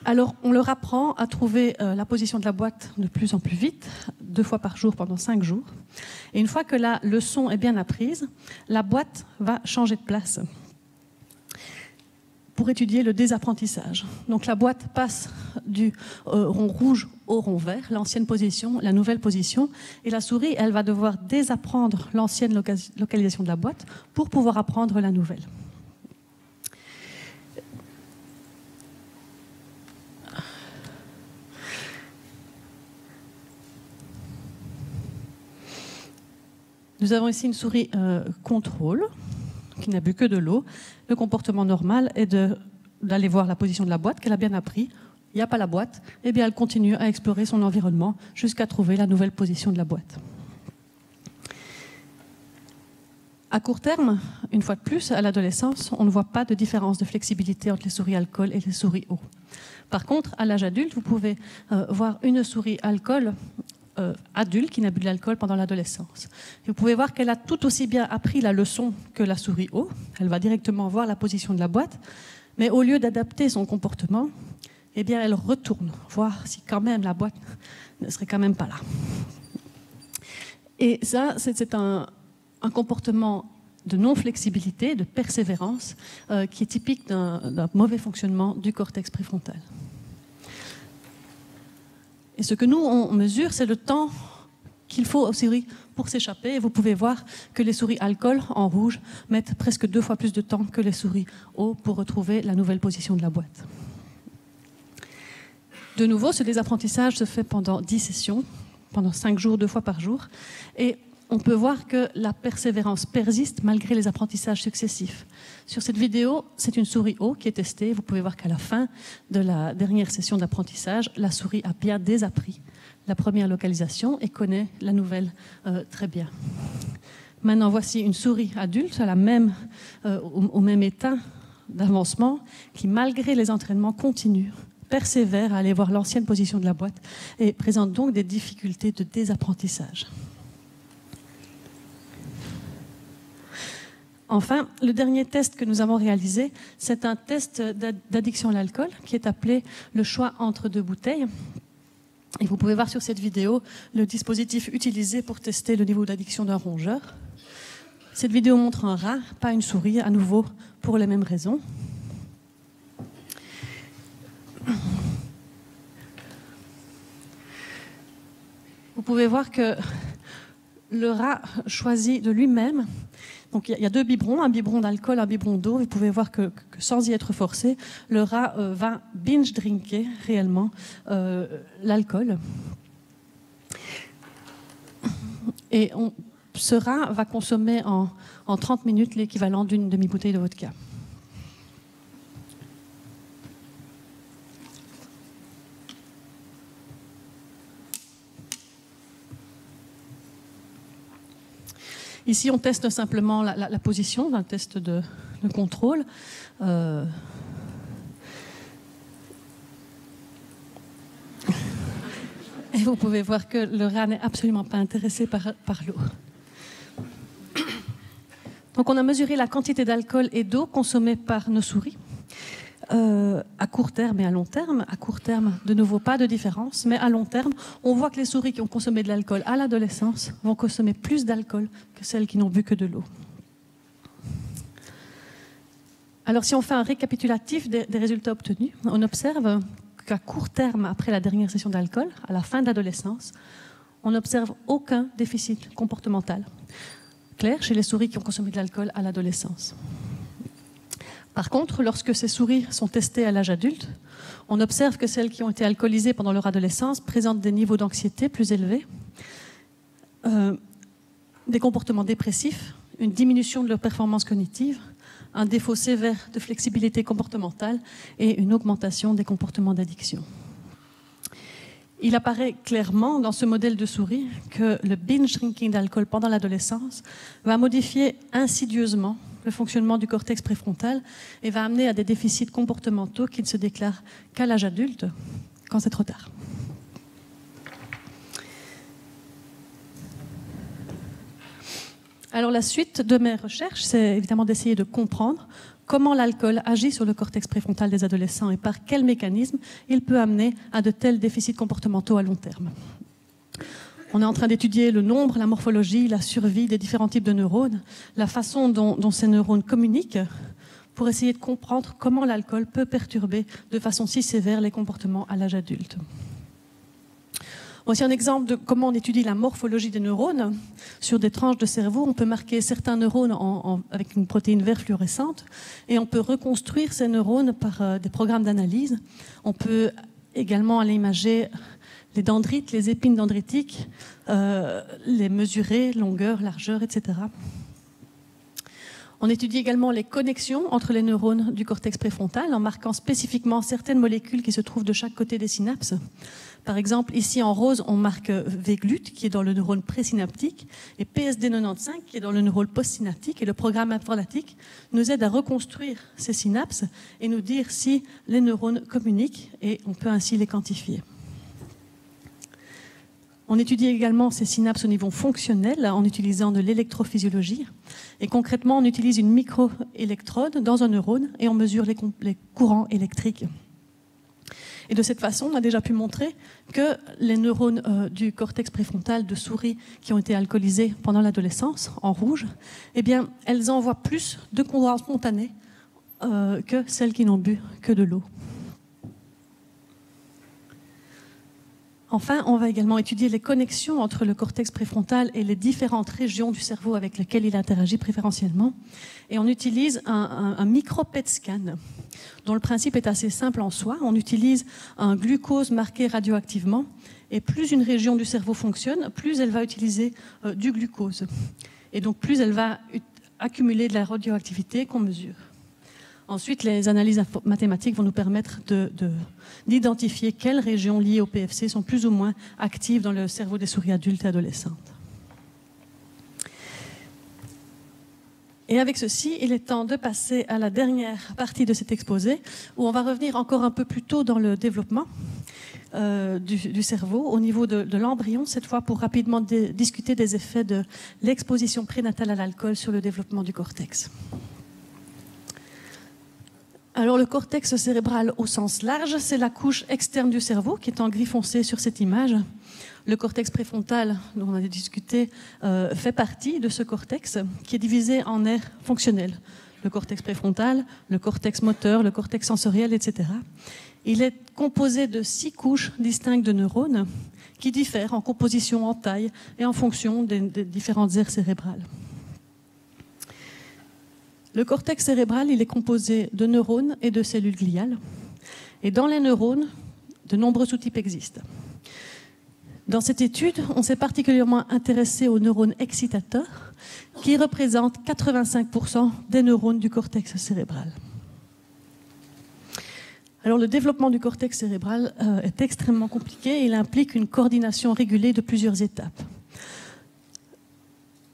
Alors, on leur apprend à trouver la position de la boîte de plus en plus vite, 2 fois par jour pendant 5 jours. Et une fois que la leçon est bien apprise, la boîte va changer de place pour étudier le désapprentissage. Donc la boîte passe du rond rouge au rond vert, l'ancienne position, la nouvelle position, et la souris, elle va devoir désapprendre l'ancienne localisation de la boîte pour pouvoir apprendre la nouvelle. Nous avons ici une souris contrôle, qui n'a bu que de l'eau. Le comportement normal est d'aller voir la position de la boîte qu'elle a bien appris. Il n'y a pas la boîte, et bien elle continue à explorer son environnement jusqu'à trouver la nouvelle position de la boîte. À court terme, une fois de plus, à l'adolescence, on ne voit pas de différence de flexibilité entre les souris alcool et les souris eau. Par contre, à l'âge adulte, vous pouvez voir une souris alcool adulte qui n'a bu de l'alcool pendant l'adolescence. Et vous pouvez voir qu'elle a tout aussi bien appris la leçon que la souris eau. Elle va directement voir la position de la boîte, mais au lieu d'adapter son comportement, eh bien, elle retourne voir si quand même la boîte ne serait quand même pas là. Et ça, c'est un comportement de non-flexibilité, de persévérance, qui est typique d'un mauvais fonctionnement du cortex préfrontal. Et ce que nous, on mesure, c'est le temps qu'il faut aux souris pour s'échapper. Et vous pouvez voir que les souris alcool, en rouge, mettent presque 2 fois plus de temps que les souris eau pour retrouver la nouvelle position de la boîte. De nouveau, ce désapprentissage se fait pendant 10 sessions, pendant 5 jours, 2 fois par jour. Et on peut voir que la persévérance persiste malgré les apprentissages successifs. Sur cette vidéo, c'est une souris eau qui est testée. Vous pouvez voir qu'à la fin de la dernière session d'apprentissage, la souris a bien désappris la première localisation et connaît la nouvelle très bien. Maintenant, voici une souris adulte au même état d'avancement qui, malgré les entraînements, continue, persévère à aller voir l'ancienne position de la boîte et présente donc des difficultés de désapprentissage. Enfin, le dernier test que nous avons réalisé, c'est un test d'addiction à l'alcool qui est appelé le choix entre 2 bouteilles. Et vous pouvez voir sur cette vidéo le dispositif utilisé pour tester le niveau d'addiction d'un rongeur. Cette vidéo montre un rat, pas une souris, à nouveau pour les mêmes raisons. pouvez voir que le rat choisit de lui-même. Donc il y a 2 biberons, un biberon d'alcool, un biberon d'eau. Vous pouvez voir que sans y être forcé, le rat va binge-drinker réellement l'alcool. Et ce rat va consommer en 30 minutes l'équivalent d'une demi-bouteille de vodka. Ici, on teste simplement la position d'un test de contrôle. Et vous pouvez voir que le rat n'est absolument pas intéressé par l'eau. Donc, on a mesuré la quantité d'alcool et d'eau consommée par nos souris à court terme et à long terme. À court terme, de nouveau, pas de différence, mais à long terme, on voit que les souris qui ont consommé de l'alcool à l'adolescence vont consommer plus d'alcool que celles qui n'ont bu que de l'eau. Alors, si on fait un récapitulatif des résultats obtenus, on observe qu'à court terme, après la dernière session d'alcool, à la fin de l'adolescence, on n'observe aucun déficit comportemental clair chez les souris qui ont consommé de l'alcool à l'adolescence. Par contre, lorsque ces souris sont testées à l'âge adulte, on observe que celles qui ont été alcoolisées pendant leur adolescence présentent des niveaux d'anxiété plus élevés, des comportements dépressifs, une diminution de leur performance cognitive, un défaut sévère de flexibilité comportementale et une augmentation des comportements d'addiction. Il apparaît clairement dans ce modèle de souris que le binge-drinking d'alcool pendant l'adolescence va modifier insidieusement le fonctionnement du cortex préfrontal et va amener à des déficits comportementaux qui ne se déclarent qu'à l'âge adulte, quand c'est trop tard. Alors la suite de mes recherches, c'est évidemment d'essayer de comprendre comment l'alcool agit sur le cortex préfrontal des adolescents et par quels mécanismes il peut amener à de tels déficits comportementaux à long terme. On est en train d'étudier le nombre, la morphologie, la survie des différents types de neurones, la façon dont ces neurones communiquent pour essayer de comprendre comment l'alcool peut perturber de façon si sévère les comportements à l'âge adulte. Voici un exemple de comment on étudie la morphologie des neurones. Sur des tranches de cerveau, on peut marquer certains neurones avec une protéine vert fluorescente et on peut reconstruire ces neurones par des programmes d'analyse. On peut également aller imager les dendrites, les épines dendritiques, les mesurer, longueur, largeur, etc. On étudie également les connexions entre les neurones du cortex préfrontal en marquant spécifiquement certaines molécules qui se trouvent de chaque côté des synapses. Par exemple, ici en rose, on marque VGLUT qui est dans le neurone présynaptique et PSD95 qui est dans le neurone postsynaptique. Et le programme informatique nous aide à reconstruire ces synapses et nous dire si les neurones communiquent et on peut ainsi les quantifier. On étudie également ces synapses au niveau fonctionnel en utilisant de l'électrophysiologie. Et concrètement, on utilise une microélectrode dans un neurone et on mesure les courants électriques. Et de cette façon, on a déjà pu montrer que les neurones du cortex préfrontal de souris qui ont été alcoolisées pendant l'adolescence, en rouge, eh bien, elles envoient plus de courant spontané que celles qui n'ont bu que de l'eau. Enfin, on va également étudier les connexions entre le cortex préfrontal et les différentes régions du cerveau avec lesquelles il interagit préférentiellement. Et on utilise un micro-PET scan, dont le principe est assez simple en soi. On utilise un glucose marqué radioactivement, et plus une région du cerveau fonctionne, plus elle va utiliser du glucose. Et donc plus elle va accumuler de la radioactivité qu'on mesure. Ensuite, les analyses mathématiques vont nous permettre d'identifier quelles régions liées au PFC sont plus ou moins actives dans le cerveau des souris adultes et adolescentes. Et avec ceci, il est temps de passer à la dernière partie de cet exposé, où on va revenir encore un peu plus tôt dans le développement du cerveau, au niveau de l'embryon, cette fois pour rapidement discuter des effets de l'exposition prénatale à l'alcool sur le développement du cortex. Alors le cortex cérébral au sens large, c'est la couche externe du cerveau qui est en gris foncé sur cette image. Le cortex préfrontal, dont on a discuté, fait partie de ce cortex qui est divisé en aires fonctionnelles. Le cortex préfrontal, le cortex moteur, le cortex sensoriel, etc. Il est composé de 6 couches distinctes de neurones qui diffèrent en composition, en taille et en fonction des différentes aires cérébrales. Le cortex cérébral, il est composé de neurones et de cellules gliales. Et dans les neurones, de nombreux sous-types existent. Dans cette étude, on s'est particulièrement intéressé aux neurones excitateurs, qui représentent 85% des neurones du cortex cérébral. Alors, le développement du cortex cérébral est extrêmement compliqué et il implique une coordination régulée de plusieurs étapes.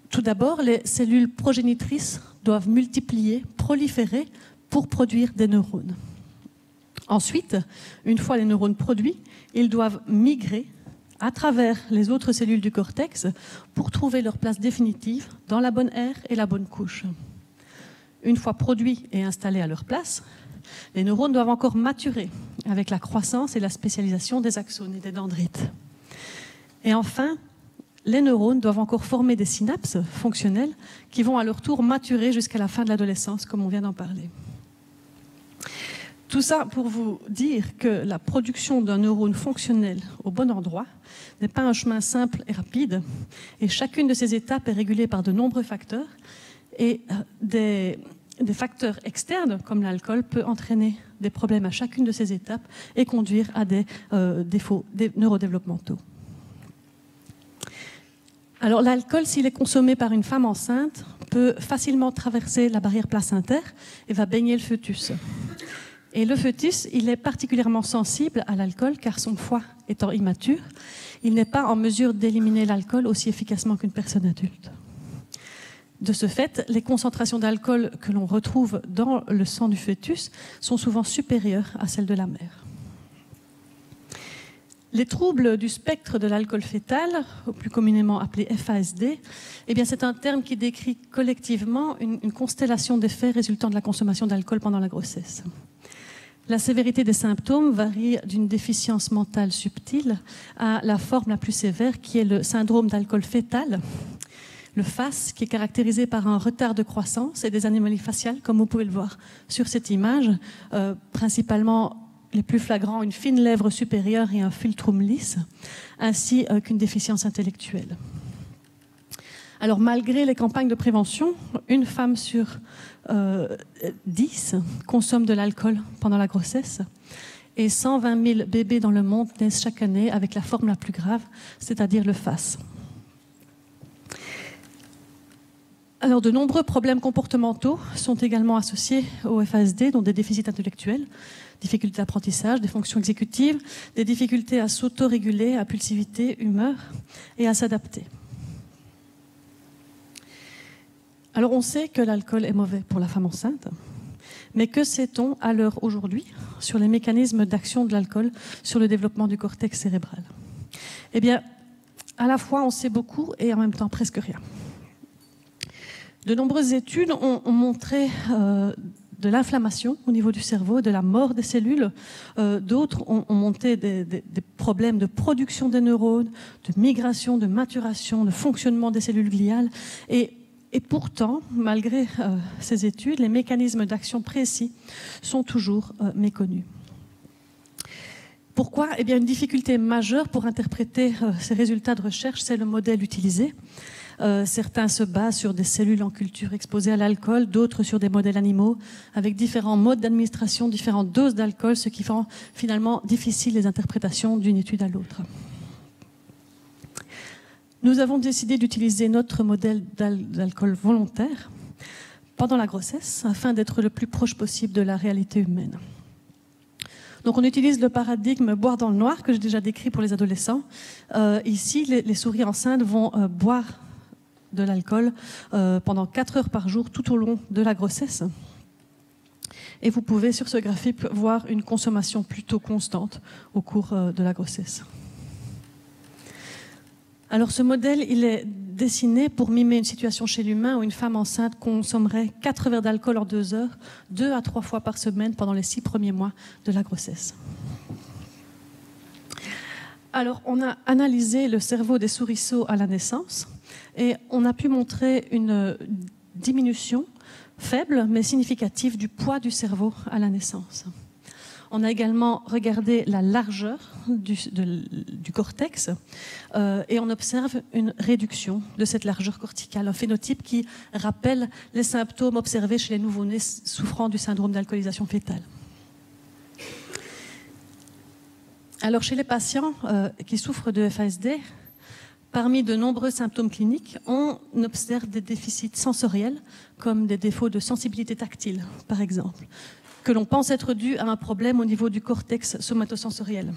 Tout d'abord, les cellules progénitrices doivent multiplier, proliférer pour produire des neurones. Ensuite, une fois les neurones produits, ils doivent migrer à travers les autres cellules du cortex pour trouver leur place définitive dans la bonne aire et la bonne couche. Une fois produits et installés à leur place, les neurones doivent encore maturer avec la croissance et la spécialisation des axones et des dendrites. Et enfin, les neurones doivent encore former des synapses fonctionnelles qui vont à leur tour maturer jusqu'à la fin de l'adolescence, comme on vient d'en parler. Tout ça pour vous dire que la production d'un neurone fonctionnel au bon endroit n'est pas un chemin simple et rapide, et chacune de ces étapes est régulée par de nombreux facteurs, et des facteurs externes, comme l'alcool, peut entraîner des problèmes à chacune de ces étapes et conduire à des défauts neurodéveloppementaux. Alors l'alcool, s'il est consommé par une femme enceinte, peut facilement traverser la barrière placentaire et va baigner le fœtus. Et le fœtus, il est particulièrement sensible à l'alcool car son foie étant immature, il n'est pas en mesure d'éliminer l'alcool aussi efficacement qu'une personne adulte. De ce fait, les concentrations d'alcool que l'on retrouve dans le sang du fœtus sont souvent supérieures à celles de la mère. Les troubles du spectre de l'alcool fœtal, plus communément appelés FASD, eh bien c'est un terme qui décrit collectivement une constellation d'effets résultant de la consommation d'alcool pendant la grossesse. La sévérité des symptômes varie d'une déficience mentale subtile à la forme la plus sévère qui est le syndrome d'alcool fœtal, le FAS, qui est caractérisé par un retard de croissance et des anomalies faciales, comme vous pouvez le voir sur cette image, principalement les plus flagrants, une fine lèvre supérieure et un philtrum lisse, ainsi qu'une déficience intellectuelle. Alors, malgré les campagnes de prévention, une femme sur 10 consomme de l'alcool pendant la grossesse et 120 000 bébés dans le monde naissent chaque année avec la forme la plus grave, c'est-à-dire le FAS. Alors, de nombreux problèmes comportementaux sont également associés au FASD, dont des déficits intellectuels, difficultés d'apprentissage, des fonctions exécutives, des difficultés à s'autoréguler, à impulsivité, humeur et à s'adapter. Alors, on sait que l'alcool est mauvais pour la femme enceinte, mais que sait-on à l'heure aujourd'hui sur les mécanismes d'action de l'alcool sur le développement du cortex cérébral? Eh bien, à la fois, on sait beaucoup et en même temps presque rien. De nombreuses études ont montré de l'inflammation au niveau du cerveau, de la mort des cellules. D'autres ont montré des problèmes de production des neurones, de migration, de maturation, de fonctionnement des cellules gliales. Et pourtant, malgré ces études, les mécanismes d'action précis sont toujours méconnus. Pourquoi? Eh bien, une difficulté majeure pour interpréter ces résultats de recherche, c'est le modèle utilisé. Certains se basent sur des cellules en culture exposées à l'alcool, d'autres sur des modèles animaux, avec différents modes d'administration, différentes doses d'alcool, ce qui rend finalement difficile les interprétations d'une étude à l'autre. Nous avons décidé d'utiliser notre modèle d'alcool volontaire pendant la grossesse, afin d'être le plus proche possible de la réalité humaine. Donc on utilise le paradigme boire dans le noir, que j'ai déjà décrit pour les adolescents. Ici, les souris enceintes vont boire de l'alcool pendant 4 heures par jour tout au long de la grossesse. Et vous pouvez sur ce graphique voir une consommation plutôt constante au cours de la grossesse. Alors ce modèle, il est dessiné pour mimer une situation chez l'humain où une femme enceinte consommerait 4 verres d'alcool en 2 heures, 2 à 3 fois par semaine pendant les 6 premiers mois de la grossesse. Alors on a analysé le cerveau des souriceaux à la naissance et on a pu montrer une diminution faible mais significative du poids du cerveau à la naissance. On a également regardé la largeur du cortex et on observe une réduction de cette largeur corticale, un phénotype qui rappelle les symptômes observés chez les nouveau-nés souffrant du syndrome d'alcoolisation fœtale. Alors, chez les patients qui souffrent de FASD, parmi de nombreux symptômes cliniques, on observe des déficits sensoriels, comme des défauts de sensibilité tactile, par exemple, que l'on pense être dus à un problème au niveau du cortex somatosensoriel.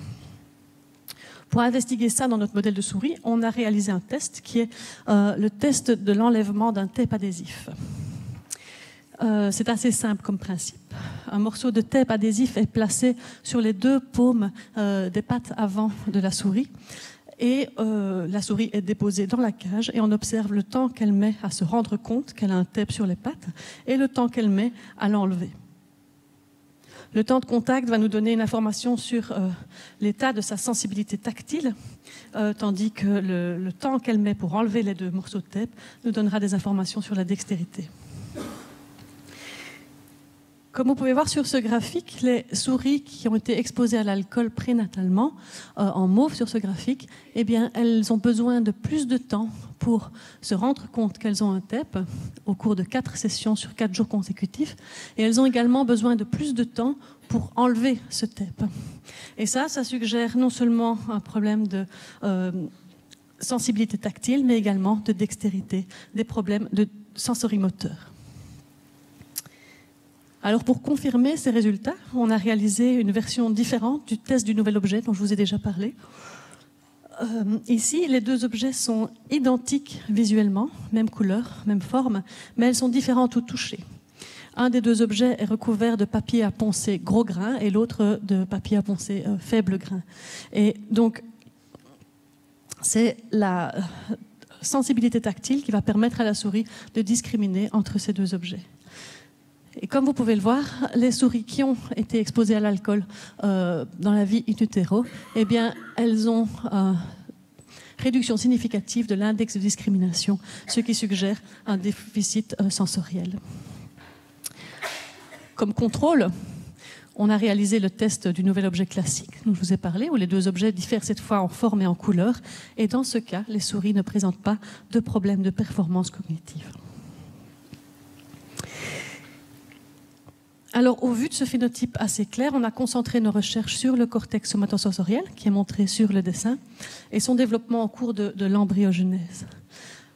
Pour investiguer ça dans notre modèle de souris, on a réalisé un test qui est le test de l'enlèvement d'un tape adhésif. C'est assez simple comme principe. Un morceau de tape adhésif est placé sur les deux paumes des pattes avant de la souris et la souris est déposée dans la cage et on observe le temps qu'elle met à se rendre compte qu'elle a un tape sur les pattes et le temps qu'elle met à l'enlever. Le temps de contact va nous donner une information sur l'état de sa sensibilité tactile, tandis que le temps qu'elle met pour enlever les deux morceaux de tape nous donnera des informations sur la dextérité. Comme vous pouvez voir sur ce graphique, les souris qui ont été exposées à l'alcool prénatalement, en mauve sur ce graphique, eh bien, elles ont besoin de plus de temps pour se rendre compte qu'elles ont un TEP au cours de 4 sessions sur 4 jours consécutifs. Et elles ont également besoin de plus de temps pour enlever ce TEP. Et ça suggère non seulement un problème de sensibilité tactile, mais également de dextérité, des problèmes de sensorimoteur. Alors pour confirmer ces résultats, on a réalisé une version différente du test du nouvel objet dont je vous ai déjà parlé. Ici, les deux objets sont identiques visuellement, même couleur, même forme, mais elles sont différentes au toucher. Un des deux objets est recouvert de papier à poncer gros grain et l'autre de papier à poncer faible grain. Et donc, c'est la sensibilité tactile qui va permettre à la souris de discriminer entre ces deux objets. Et comme vous pouvez le voir, les souris qui ont été exposées à l'alcool dans la vie in utero, eh bien, elles ont réduction significative de l'index de discrimination, ce qui suggère un déficit sensoriel. Comme contrôle, on a réalisé le test du nouvel objet classique dont je vous ai parlé, où les deux objets diffèrent cette fois en forme et en couleur. Et dans ce cas, les souris ne présentent pas de problème de performance cognitive. Alors, au vu de ce phénotype assez clair, on a concentré nos recherches sur le cortex somatosensoriel, qui est montré sur le dessin, et son développement au cours de l'embryogenèse.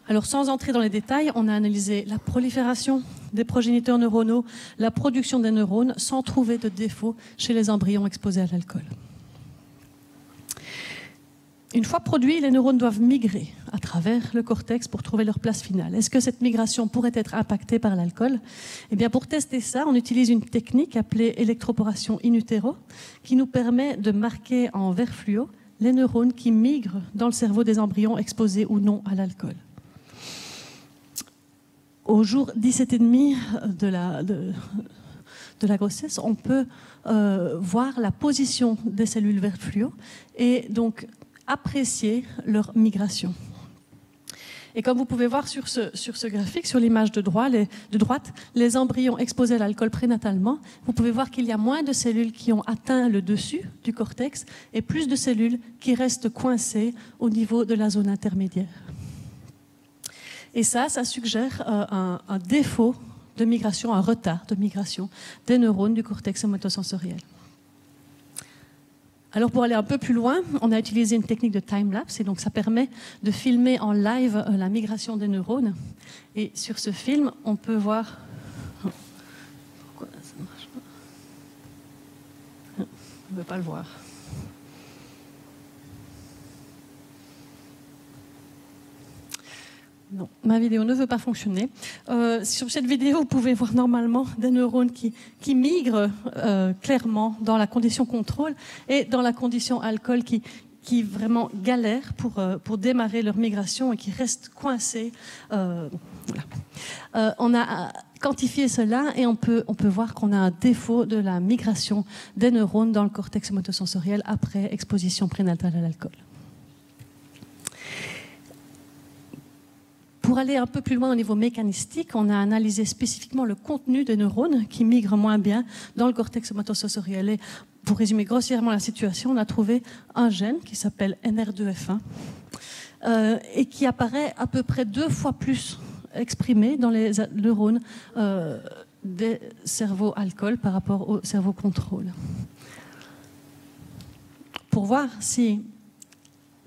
Alors, sans entrer dans les détails, on a analysé la prolifération des progéniteurs neuronaux, la production des neurones, sans trouver de défaut chez les embryons exposés à l'alcool. Une fois produits, les neurones doivent migrer à travers le cortex pour trouver leur place finale. Est-ce que cette migration pourrait être impactée par l'alcool? Eh bien, pour tester ça, on utilise une technique appelée électroporation in utero, qui nous permet de marquer en vert fluo les neurones qui migrent dans le cerveau des embryons exposés ou non à l'alcool. Au jour 17,5 de la grossesse, on peut voir la position des cellules vert fluo et donc apprécier leur migration. Et comme vous pouvez voir sur ce graphique, sur l'image de droite, les embryons exposés à l'alcool prénatalement, vous pouvez voir qu'il y a moins de cellules qui ont atteint le dessus du cortex et plus de cellules qui restent coincées au niveau de la zone intermédiaire. Et ça suggère un défaut de migration, un retard de migration des neurones du cortex somatosensoriel. Alors pour aller un peu plus loin, on a utilisé une technique de time-lapse et donc ça permet de filmer en live la migration des neurones. Et sur ce film, on peut voir... Pourquoi ça ne marche pas? On ne veut pas le voir. Non, ma vidéo ne veut pas fonctionner. Sur cette vidéo, vous pouvez voir normalement des neurones qui migrent clairement dans la condition contrôle et dans la condition alcool qui vraiment galèrent pour démarrer leur migration et qui restent coincés. Voilà. On a quantifié cela et on peut voir qu'on a un défaut de la migration des neurones dans le cortex somatosensoriel après exposition prénatale à l'alcool. Pour aller un peu plus loin au niveau mécanistique, on a analysé spécifiquement le contenu des neurones qui migrent moins bien dans le cortex somatosensoriel. Et pour résumer grossièrement la situation, on a trouvé un gène qui s'appelle NR2F1 et qui apparaît à peu près 2 fois plus exprimé dans les neurones des cerveaux alcool par rapport au cerveau contrôle. Pour voir si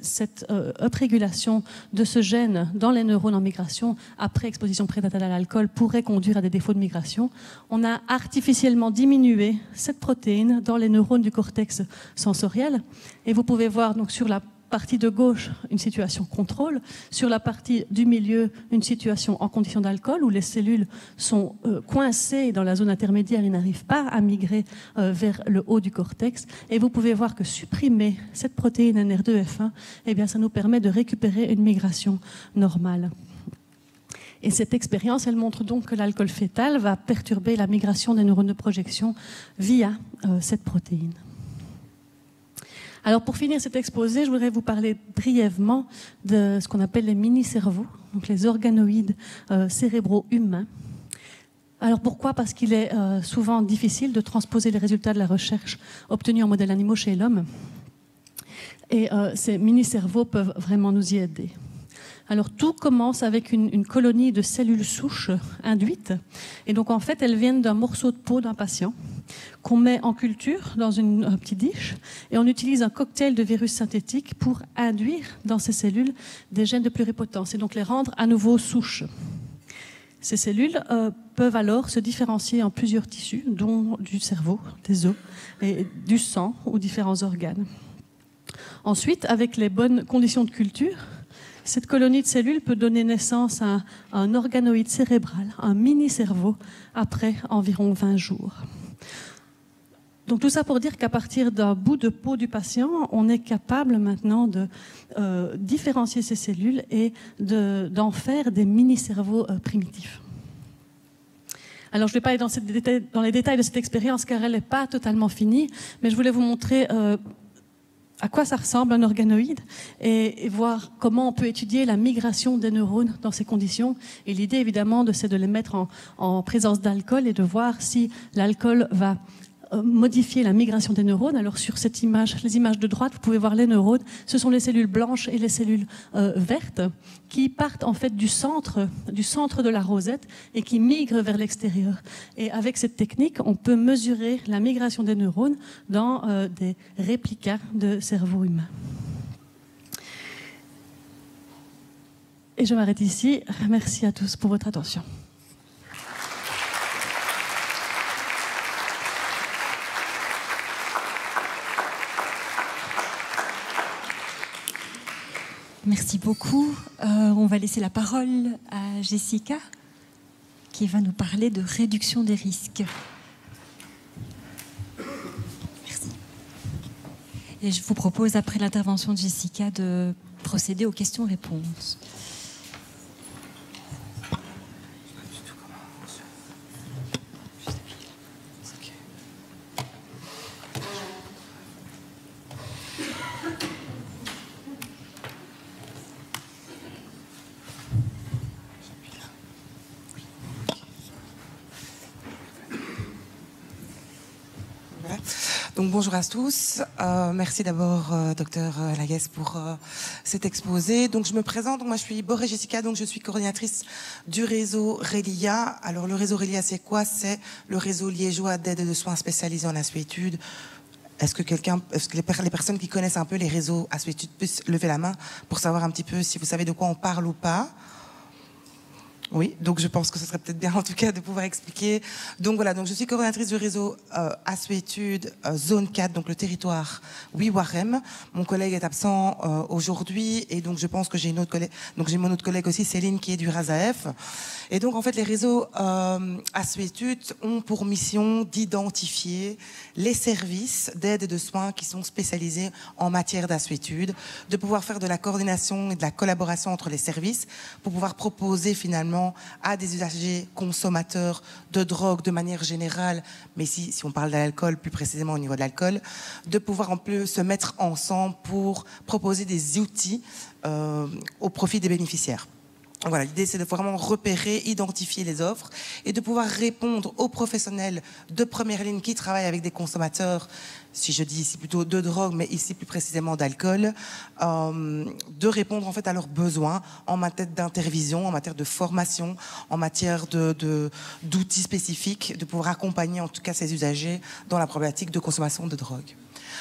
cette uprégulation de ce gène dans les neurones en migration après exposition prénatale à l'alcool pourrait conduire à des défauts de migration, on a artificiellement diminué cette protéine dans les neurones du cortex sensoriel. Et vous pouvez voir donc sur la partie de gauche une situation contrôle, sur la partie du milieu une situation en condition d'alcool où les cellules sont coincées dans la zone intermédiaire et n'arrivent pas à migrer vers le haut du cortex. Et vous pouvez voir que supprimer cette protéine NR2F1, eh bien, ça nous permet de récupérer une migration normale. Et cette expérience, elle montre donc que l'alcool fœtal va perturber la migration des neurones de projection via cette protéine. Alors pour finir cet exposé, je voudrais vous parler brièvement de ce qu'on appelle les mini-cerveaux, donc les organoïdes cérébraux humains. Alors pourquoi ? Parce qu'il est souvent difficile de transposer les résultats de la recherche obtenus en modèles animaux chez l'homme. Et ces mini-cerveaux peuvent vraiment nous y aider. Alors tout commence avec une colonie de cellules souches induites. Et donc en fait, elles viennent d'un morceau de peau d'un patient qu'on met en culture dans une petite dish et on utilise un cocktail de virus synthétiques pour induire dans ces cellules des gènes de pluripotence et donc les rendre à nouveau souches. Ces cellules peuvent alors se différencier en plusieurs tissus, dont du cerveau, des os, et du sang ou différents organes. Ensuite, avec les bonnes conditions de culture, cette colonie de cellules peut donner naissance à un organoïde cérébral, un mini-cerveau, après environ 20 jours. Donc tout ça pour dire qu'à partir d'un bout de peau du patient, on est capable maintenant de différencier ces cellules et d'en faire des mini-cerveaux primitifs. Alors je ne vais pas aller dans les détails de cette expérience car elle n'est pas totalement finie, mais je voulais vous montrer à quoi ça ressemble un organoïde et voir comment on peut étudier la migration des neurones dans ces conditions. Et l'idée évidemment c'est de les mettre en présence d'alcool et de voir si l'alcool va modifier la migration des neurones. Alors sur cette image, les images de droite, vous pouvez voir les neurones. Ce sont les cellules blanches et les cellules vertes qui partent en fait du centre de la rosette et qui migrent vers l'extérieur. Et avec cette technique, on peut mesurer la migration des neurones dans des réplicas de cerveau humain. Et je m'arrête ici. Merci à tous pour votre attention. Merci beaucoup. On va laisser la parole à Jessica qui va nous parler de réduction des risques. Merci. Et je vous propose, après l'intervention de Jessica, de procéder aux questions-réponses. Donc bonjour à tous. Merci d'abord, docteur Laguesse, pour cet exposé. Donc je me présente. Donc, moi je suis Boré Jessica. Donc je suis coordinatrice du réseau RELIA. Alors le réseau RELIA, c'est quoi? C'est le réseau liégeois d'aide de soins spécialisés en assuétude. Est-ce que les personnes qui connaissent un peu les réseaux assuétude puissent lever la main pour savoir un petit peu si vous savez de quoi on parle ou pas? Oui, donc je pense que ce serait peut-être bien en tout cas de pouvoir expliquer. Donc voilà, donc je suis coordinatrice du réseau Assuétude Zone 4, donc le territoire Wiwarem. Mon collègue est absent aujourd'hui et donc je pense que j'ai une autre collègue, donc j'ai mon autre collègue aussi, Céline, qui est du RASAF. Et donc en fait les réseaux Assuétude ont pour mission d'identifier les services d'aide et de soins qui sont spécialisés en matière d'assuétude, de pouvoir faire de la coordination et de la collaboration entre les services pour pouvoir proposer finalement à des usagers consommateurs de drogue de manière générale, mais si on parle de l'alcool, plus précisément au niveau de l'alcool, de pouvoir un peu se mettre ensemble pour proposer des outils au profit des bénéficiaires. Voilà, l'idée c'est de vraiment repérer, identifier les offres et de pouvoir répondre aux professionnels de première ligne qui travaillent avec des consommateurs, si je dis ici plutôt de drogue, mais ici plus précisément d'alcool, de répondre en fait à leurs besoins en matière d'intervision, en matière de formation, en matière d'outils spécifiques, de pouvoir accompagner en tout cas ces usagers dans la problématique de consommation de drogue.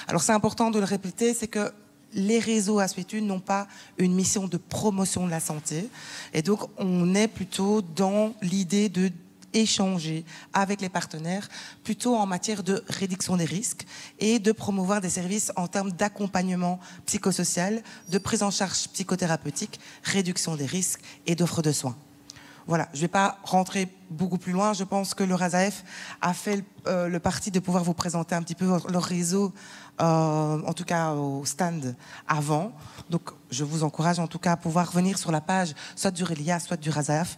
Alors c'est important de le répéter, c'est que les réseaux Aspetu n'ont pas une mission de promotion de la santé. Et donc, on est plutôt dans l'idée de échanger avec les partenaires, plutôt en matière de réduction des risques et de promouvoir des services en termes d'accompagnement psychosocial, de prise en charge psychothérapeutique, réduction des risques et d'offre de soins. Voilà, je ne vais pas rentrer beaucoup plus loin. Je pense que le RASAF a fait le parti de pouvoir vous présenter un petit peu leur réseau, en tout cas au stand avant. Donc, je vous encourage en tout cas à pouvoir venir sur la page, soit du RELIA, soit du RASAF,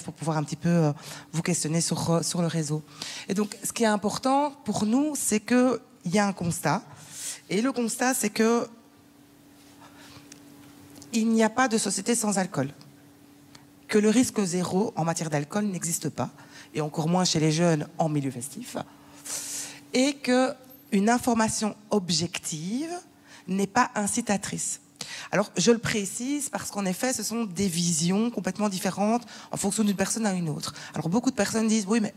pour pouvoir un petit peu vous questionner sur le réseau. Et donc, ce qui est important pour nous, c'est qu'il y a un constat. Et le constat, c'est que il n'y a pas de société sans alcool. Que le risque zéro en matière d'alcool n'existe pas, et encore moins chez les jeunes en milieu festif, et qu'une information objective n'est pas incitatrice. Alors, je le précise parce qu'en effet, ce sont des visions complètement différentes en fonction d'une personne à une autre. Alors, beaucoup de personnes disent, oui, mais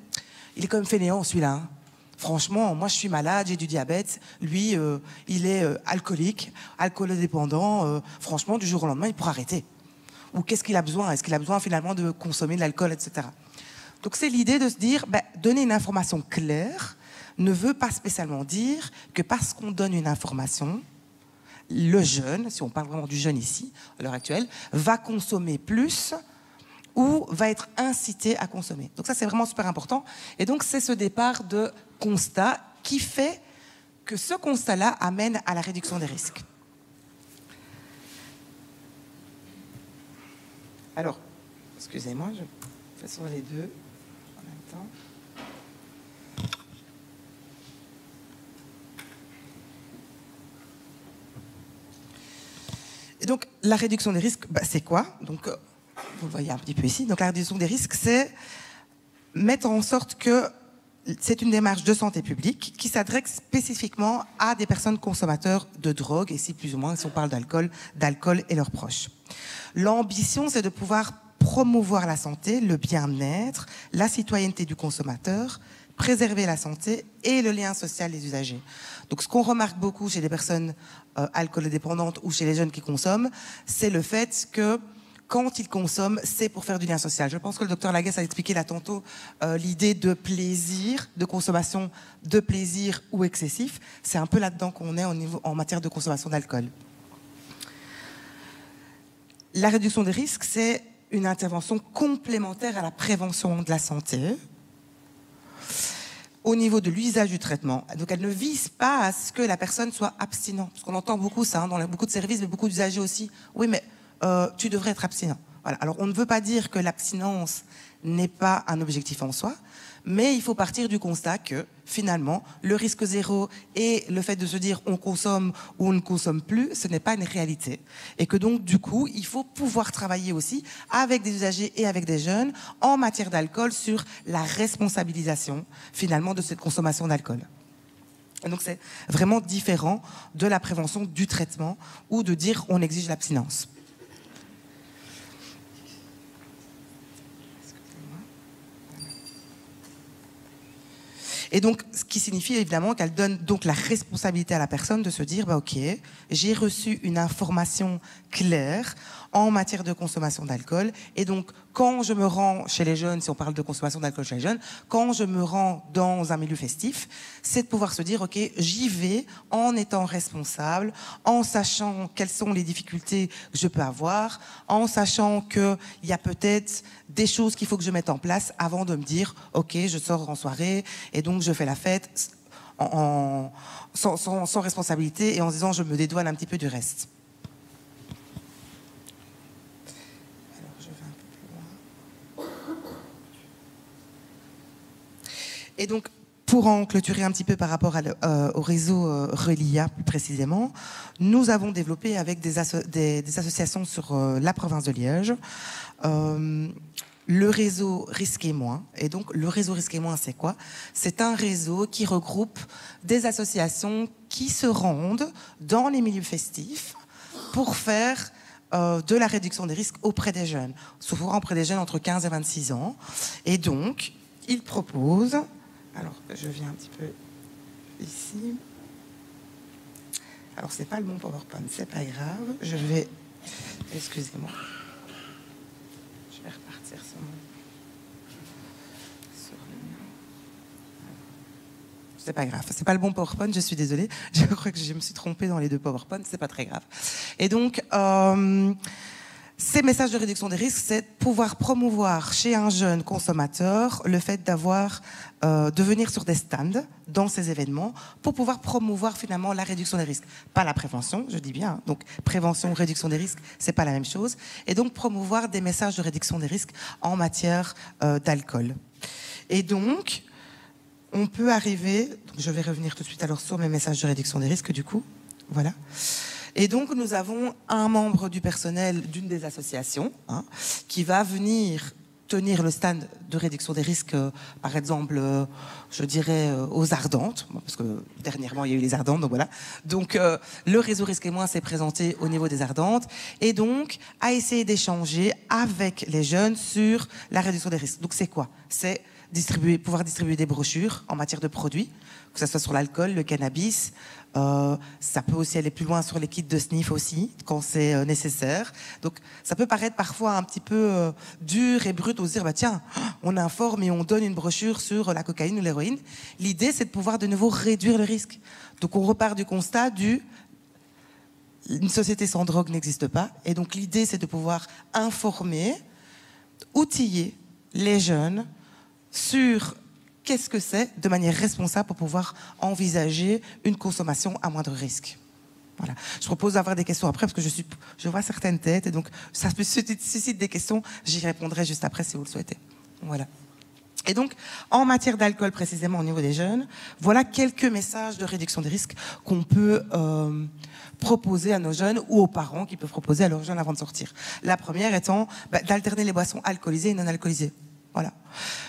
il est quand même fainéant, celui-là. Hein. Franchement, moi, je suis malade, j'ai du diabète. Lui, il est alcoolique, alcoolodépendant. Franchement, du jour au lendemain, il pourra arrêter. Ou qu'est-ce qu'il a besoin? Est-ce qu'il a besoin finalement de consommer de l'alcool, etc. Donc c'est l'idée de se dire, donner une information claire ne veut pas spécialement dire que parce qu'on donne une information, le jeune, si on parle vraiment du jeune ici, à l'heure actuelle, va consommer plus ou va être incité à consommer. Donc ça c'est vraiment super important. Et donc c'est ce départ de constat qui fait que ce constat-là amène à la réduction des risques. Alors, excusez-moi, je fais sur les deux en même temps. Et donc, la réduction des risques, c'est quoi? Donc, vous le voyez un petit peu ici. Donc, la réduction des risques, c'est mettre en sorte que c'est une démarche de santé publique qui s'adresse spécifiquement à des personnes consommateurs de drogue, et si plus ou moins, si on parle d'alcool et leurs proches. L'ambition, c'est de pouvoir promouvoir la santé, le bien-être, la citoyenneté du consommateur, préserver la santé et le lien social des usagers. Donc, ce qu'on remarque beaucoup chez les personnes alcoolodépendantes ou chez les jeunes qui consomment, c'est le fait que quand ils consomment, c'est pour faire du lien social. Je pense que le docteur Laguesse a expliqué là tantôt l'idée de plaisir, de consommation de plaisir ou excessif. C'est un peu là-dedans qu'on est en matière de consommation d'alcool. La réduction des risques, c'est une intervention complémentaire à la prévention de la santé au niveau de l'usage du traitement. Donc, elle ne vise pas à ce que la personne soit abstinente. Parce qu'on entend beaucoup ça, dans beaucoup de services, mais beaucoup d'usagers aussi. Oui, mais tu devrais être abstinent. Voilà. Alors, on ne veut pas dire que l'abstinence n'est pas un objectif en soi, mais il faut partir du constat que, finalement, le risque zéro et le fait de se dire on consomme ou on ne consomme plus, ce n'est pas une réalité. Et que donc, du coup, il faut pouvoir travailler aussi avec des usagers et avec des jeunes en matière d'alcool sur la responsabilisation, finalement, de cette consommation d'alcool. Et donc, c'est vraiment différent de la prévention du traitement ou de dire on exige l'abstinence. Et donc, ce qui signifie évidemment qu'elle donne donc la responsabilité à la personne de se dire, ok, j'ai reçu une information claire en matière de consommation d'alcool. Et donc, quand je me rends chez les jeunes, si on parle de consommation d'alcool chez les jeunes, quand je me rends dans un milieu festif, c'est de pouvoir se dire, ok, j'y vais en étant responsable, en sachant quelles sont les difficultés que je peux avoir, en sachant qu'il y a peut-être des choses qu'il faut que je mette en place avant de me dire, ok, je sors en soirée et donc je fais la fête sans responsabilité et en se disant, je me dédouane un petit peu du reste. Et donc, Pour en clôturer un petit peu par rapport au réseau Relia plus précisément, nous avons développé avec des associations sur la province de Liège le réseau Risque et Moins. Et donc le réseau Risque et Moins, c'est quoi? C'est un réseau qui regroupe des associations qui se rendent dans les milieux festifs pour faire de la réduction des risques auprès des jeunes, souvent auprès des jeunes entre 15 et 26 ans. Et donc, ils proposent... Alors, je viens un petit peu ici. Alors, c'est pas le bon PowerPoint, c'est pas grave. Je vais... Excusez-moi. Je vais repartir sur le mien. C'est pas grave, c'est pas le bon PowerPoint, je suis désolée. Je crois que je me suis trompée dans les deux PowerPoints, c'est pas très grave. Et donc... ces messages de réduction des risques, c'est pouvoir promouvoir chez un jeune consommateur le fait de venir sur des stands dans ces événements pour pouvoir promouvoir finalement la réduction des risques. Pas la prévention, je dis bien. Hein. Donc prévention, réduction des risques, c'est pas la même chose. Et donc promouvoir des messages de réduction des risques en matière d'alcool. Et donc, on peut arriver... Donc, je vais revenir tout de suite alors sur mes messages de réduction des risques du coup. Voilà. Et donc, nous avons un membre du personnel d'une des associations qui va venir tenir le stand de réduction des risques, par exemple, je dirais, aux Ardentes, parce que dernièrement, il y a eu les Ardentes, donc voilà. Donc, le réseau Risque et Moins s'est présenté au niveau des Ardentes et donc a essayé d'échanger avec les jeunes sur la réduction des risques. Donc, c'est quoi? C'est pouvoir distribuer des brochures en matière de produits, que ce soit sur l'alcool, le cannabis. Ça peut aussi aller plus loin sur les kits de sniff aussi, quand c'est nécessaire. Donc, ça peut paraître parfois un petit peu dur et brut de se dire, bah tiens, on informe et on donne une brochure sur la cocaïne ou l'héroïne. L'idée, c'est de pouvoir de nouveau réduire le risque. Donc, on repart du constat une société sans drogue n'existe pas. Et donc, l'idée, c'est de pouvoir informer, outiller les jeunes sur qu'est-ce que c'est de manière responsable pour pouvoir envisager une consommation à moindre risque. Voilà. Je propose d'avoir des questions après parce que je vois certaines têtes et donc ça suscite des questions. J'y répondrai juste après si vous le souhaitez. Voilà. Et donc, en matière d'alcool précisément au niveau des jeunes, voilà quelques messages de réduction des risques qu'on peut proposer à nos jeunes ou aux parents qui peuvent proposer à leurs jeunes avant de sortir. La première étant d'alterner les boissons alcoolisées et non alcoolisées. Voilà.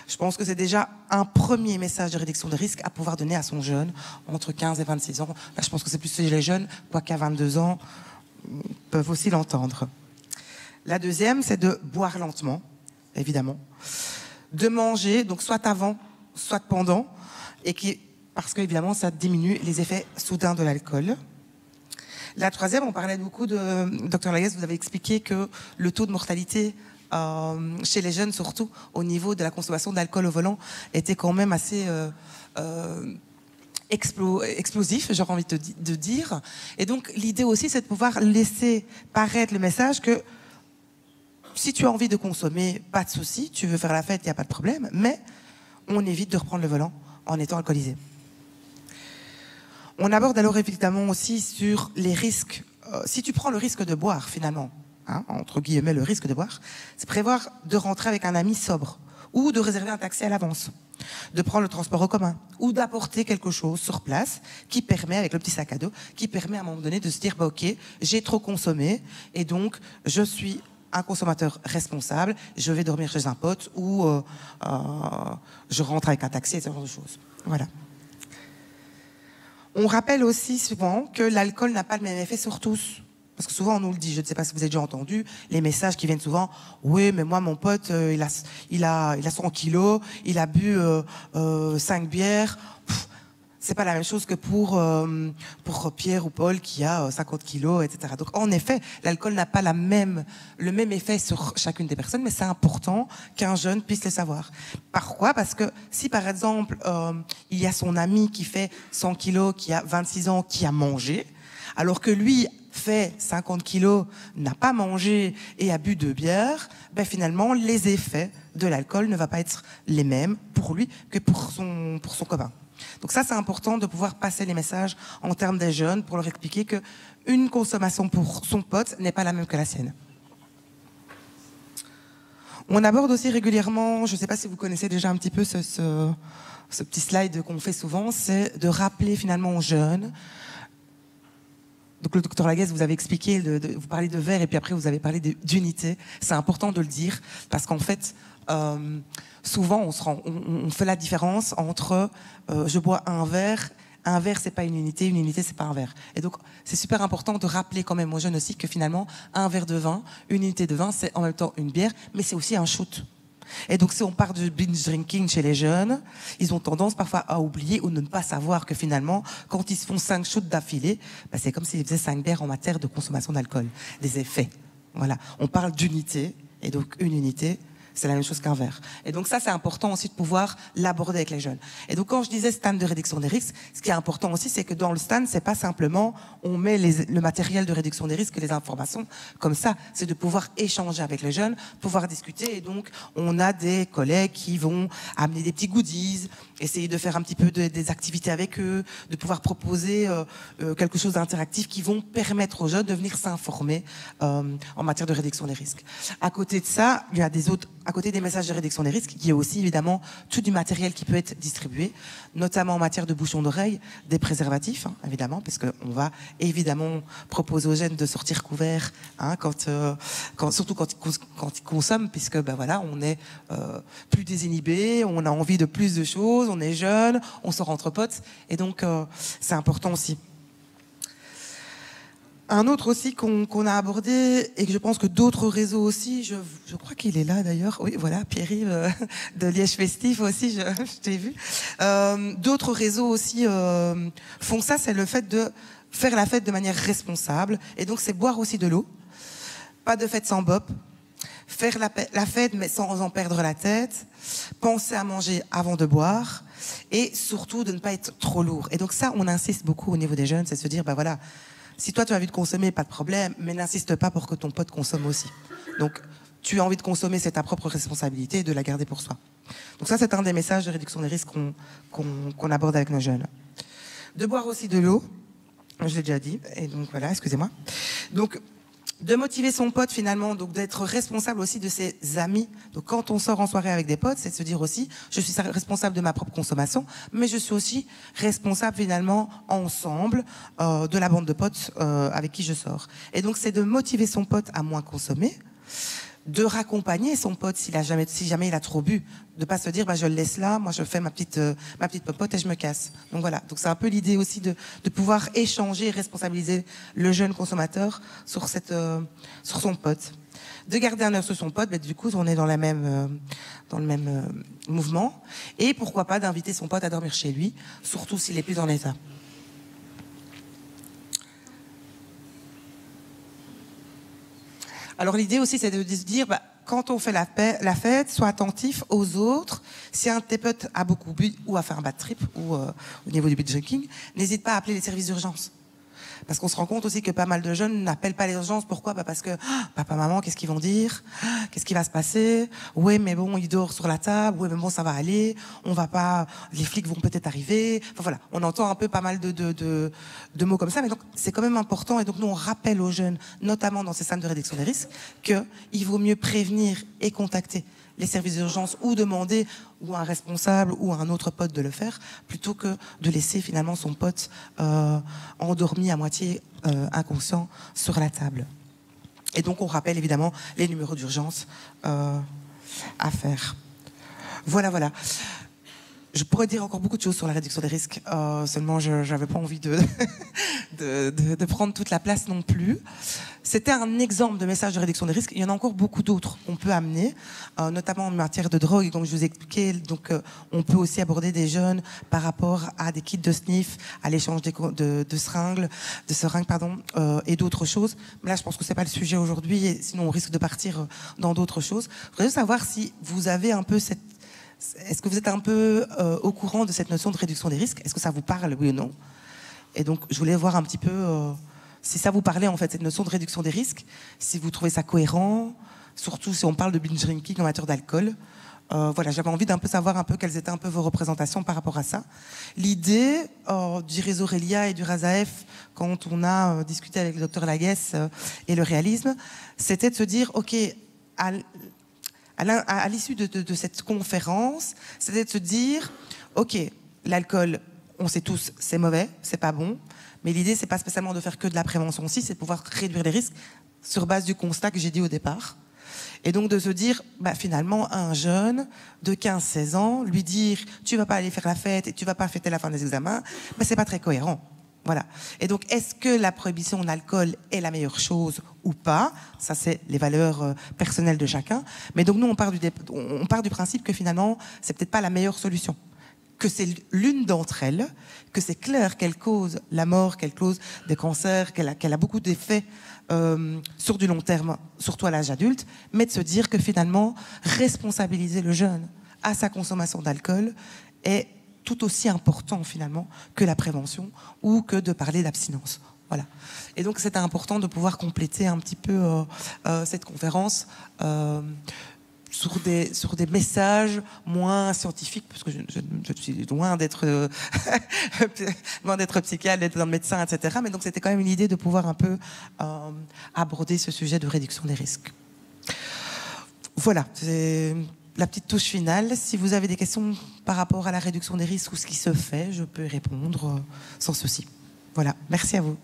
Je pense que c'est déjà un premier message de réduction de risque à pouvoir donner à son jeune entre 15 et 26 ans. Là, je pense que c'est plus les jeunes, quoiqu'à 22 ans, peuvent aussi l'entendre. La deuxième, c'est de boire lentement, évidemment. De manger, donc soit avant, soit pendant, parce qu'évidemment, ça diminue les effets soudains de l'alcool. La troisième, on parlait beaucoup de... Dr Laguesse, vous avez expliqué que le taux de mortalité chez les jeunes, surtout au niveau de la consommation d'alcool au volant, était quand même assez explosif, j'aurais envie de dire. Et donc, l'idée aussi, c'est de pouvoir laisser paraître le message que si tu as envie de consommer, pas de souci, tu veux faire la fête, il n'y a pas de problème, mais on évite de reprendre le volant en étant alcoolisé. On aborde alors évidemment aussi sur les risques. Si tu prends le risque de boire, finalement, entre guillemets, le risque de boire, c'est prévoir de rentrer avec un ami sobre ou de réserver un taxi à l'avance, de prendre le transport en commun ou d'apporter quelque chose sur place qui permet, avec le petit sac à dos, qui permet à un moment donné de se dire, ok, j'ai trop consommé et donc je suis un consommateur responsable, je vais dormir chez un pote ou je rentre avec un taxi et ce genre de choses. Voilà. On rappelle aussi souvent que l'alcool n'a pas le même effet sur tous. Parce que souvent on nous le dit, je ne sais pas si vous avez déjà entendu, les messages qui viennent souvent, oui mais moi mon pote il a 100 kilos, il a bu 5 bières, c'est pas la même chose que pour Pierre ou Paul qui a 50 kilos, etc. Donc en effet, l'alcool n'a pas le même effet sur chacune des personnes, mais c'est important qu'un jeune puisse le savoir. Pourquoi ? Parce que si par exemple il y a son ami qui fait 100 kilos, qui a 26 ans, qui a mangé, alors que lui fait 50 kilos, n'a pas mangé et a bu 2 bières, ben finalement, les effets de l'alcool ne vont pas être les mêmes pour lui que pour son copain. Donc ça, c'est important de pouvoir passer les messages en termes des jeunes pour leur expliquer qu'une consommation pour son pote n'est pas la même que la sienne. On aborde aussi régulièrement, je ne sais pas si vous connaissez déjà un petit peu ce petit slide qu'on fait souvent, c'est de rappeler finalement aux jeunes. Donc le docteur Laguesse, vous avez expliqué, vous parlez de verre et puis après vous avez parlé d'unité. C'est important de le dire parce qu'en fait, souvent on fait la différence entre je bois un verre c'est pas une unité c'est pas un verre. Et donc c'est super important de rappeler quand même aux jeunes aussi que finalement un verre de vin, une unité de vin, c'est en même temps une bière, mais c'est aussi un shoot. Et donc si on parle de binge drinking chez les jeunes, ils ont tendance parfois à oublier ou ne pas savoir que finalement, quand ils se font 5 shoots d'affilée, bah, c'est comme s'ils faisaient 5 bières en matière de consommation d'alcool. Des effets. Voilà. On parle d'unité, et donc une unité, c'est la même chose qu'un verre. Et donc ça, c'est important aussi de pouvoir l'aborder avec les jeunes. Et donc quand je disais stand de réduction des risques, ce qui est important aussi, c'est que dans le stand, c'est pas simplement on met le matériel de réduction des risques, les informations comme ça. C'est de pouvoir échanger avec les jeunes, pouvoir discuter. Et donc on a des collègues qui vont amener des petits goodies, essayer de faire un petit peu des activités avec eux, de pouvoir proposer quelque chose d'interactif qui vont permettre aux jeunes de venir s'informer en matière de réduction des risques. À côté de ça, il y a des autres. À côté des messages de réduction des risques, il y a aussi évidemment tout du matériel qui peut être distribué, notamment en matière de bouchons d'oreilles, des préservatifs, hein, évidemment, parce qu'on va évidemment proposer aux jeunes de sortir couverts, hein, surtout quand ils consomment, puisque ben voilà, on est plus désinhibé, on a envie de plus de choses, on est jeune, on sort entre potes, et donc c'est important aussi. Un autre aussi qu'on a abordé et que je pense que d'autres réseaux aussi, je crois qu'il est là d'ailleurs, oui voilà, Pierre-Yves de Liège Festif aussi, je t'ai vu. D'autres réseaux aussi font ça, c'est le fait de faire la fête de manière responsable et donc c'est boire aussi de l'eau, pas de fête sans bop, faire la fête mais sans en perdre la tête, penser à manger avant de boire et surtout de ne pas être trop lourd. Et donc ça, on insiste beaucoup au niveau des jeunes, c'est de se dire, ben voilà, si toi, tu as envie de consommer, pas de problème, mais n'insiste pas pour que ton pote consomme aussi. Donc, tu as envie de consommer, c'est ta propre responsabilité et de la garder pour soi. Donc ça, c'est un des messages de réduction des risques qu'on aborde avec nos jeunes. De boire aussi de l'eau, je l'ai déjà dit, et donc voilà, excusez-moi. Donc, de motiver son pote finalement, donc d'être responsable aussi de ses amis. Donc quand on sort en soirée avec des potes, c'est de se dire aussi, je suis responsable de ma propre consommation, mais je suis aussi responsable finalement ensemble de la bande de potes avec qui je sors. Et donc c'est de motiver son pote à moins consommer, de raccompagner son pote si jamais il a trop bu, de pas se dire bah je le laisse là, moi je fais ma petite popote et je me casse. Donc voilà, donc c'est un peu l'idée aussi de pouvoir échanger et responsabiliser le jeune consommateur sur son pote. De garder un œil sur son pote, bah, du coup on est dans le même mouvement et pourquoi pas d'inviter son pote à dormir chez lui, surtout s'il est plus en état. Alors l'idée aussi, c'est de se dire, bah, quand on fait la fête, sois attentif aux autres. Si un de tes potes a beaucoup bu ou a fait un bad trip ou au niveau du binge drinking, n'hésite pas à appeler les services d'urgence. Parce qu'on se rend compte aussi que pas mal de jeunes n'appellent pas les urgences. Pourquoi ? Parce que papa, maman, qu'est-ce qu'ils vont dire ? Qu'est-ce qui va se passer ? Oui, mais bon, il dort sur la table. Oui, mais bon, ça va aller. On va pas. Les flics vont peut-être arriver. Enfin voilà, on entend un peu pas mal de mots comme ça. Mais donc c'est quand même important. Et donc nous on rappelle aux jeunes, notamment dans ces centres de réduction des risques, que il vaut mieux prévenir et contacter les services d'urgence ou demander ou à un responsable ou à un autre pote de le faire, plutôt que de laisser finalement son pote endormi à moitié inconscient sur la table. Et donc on rappelle évidemment les numéros d'urgence à faire. Voilà. Je pourrais dire encore beaucoup de choses sur la réduction des risques, seulement je n'avais pas envie de prendre toute la place non plus. C'était un exemple de message de réduction des risques. Il y en a encore beaucoup d'autres qu'on peut amener, notamment en matière de drogue. Donc je vous ai expliqué, donc on peut aussi aborder des jeunes par rapport à des kits de sniff, à l'échange de seringues, et d'autres choses. Mais là, je pense que c'est pas le sujet aujourd'hui, et sinon on risque de partir dans d'autres choses. Je voudrais juste savoir si vous avez un peu est-ce que vous êtes un peu au courant de cette notion de réduction des risques ? Est-ce que ça vous parle, oui ou non ? Et donc, je voulais voir un petit peu si ça vous parlait, en fait, cette notion de réduction des risques, si vous trouvez ça cohérent, surtout si on parle de binge drinking en matière d'alcool. Voilà, j'avais envie d'un peu savoir un peu quelles étaient un peu vos représentations par rapport à ça. L'idée du réseau RELIA et du RASAF, quand on a discuté avec le docteur Laguesse et le réalisme, c'était de se dire, OK, à l'issue de cette conférence, c'était de se dire, ok, l'alcool, on sait tous, c'est mauvais, c'est pas bon, mais l'idée, c'est pas spécialement de faire que de la prévention aussi, c'est de pouvoir réduire les risques sur base du constat que j'ai dit au départ. Et donc de se dire, finalement, à un jeune de 15-16 ans, lui dire, tu vas pas aller faire la fête et tu vas pas fêter la fin des examens, c'est pas très cohérent. Voilà. Et donc, est-ce que la prohibition de l'alcool est la meilleure chose ou pas? Ça, c'est les valeurs personnelles de chacun. Mais donc, nous, on part du principe que finalement, c'est peut-être pas la meilleure solution. Que c'est l'une d'entre elles, que c'est clair qu'elle cause la mort, qu'elle cause des cancers, qu'elle a beaucoup d'effets sur du long terme, surtout à l'âge adulte, mais de se dire que finalement, responsabiliser le jeune à sa consommation d'alcool est tout aussi important finalement que la prévention ou que de parler d'abstinence. Voilà. Et donc c'était important de pouvoir compléter un petit peu cette conférence sur des messages moins scientifiques, parce que je suis loin d'être loin d'être psychiatre, d'être un médecin, etc. Mais donc c'était quand même une idée de pouvoir un peu aborder ce sujet de réduction des risques. Voilà, c'est la petite touche finale. Si vous avez des questions par rapport à la réduction des risques ou ce qui se fait, je peux y répondre sans souci. Voilà, merci à vous.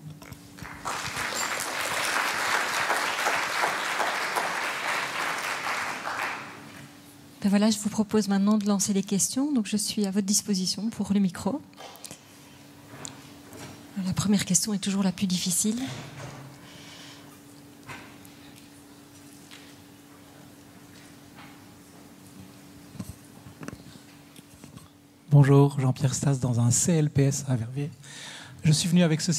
Voilà, je vous propose maintenant de lancer les questions. Donc je suis à votre disposition pour le micro. La première question est toujours la plus difficile. Bonjour, Jean-Pierre Stas dans un CLPS à Verviers. Je suis venu avec ceci.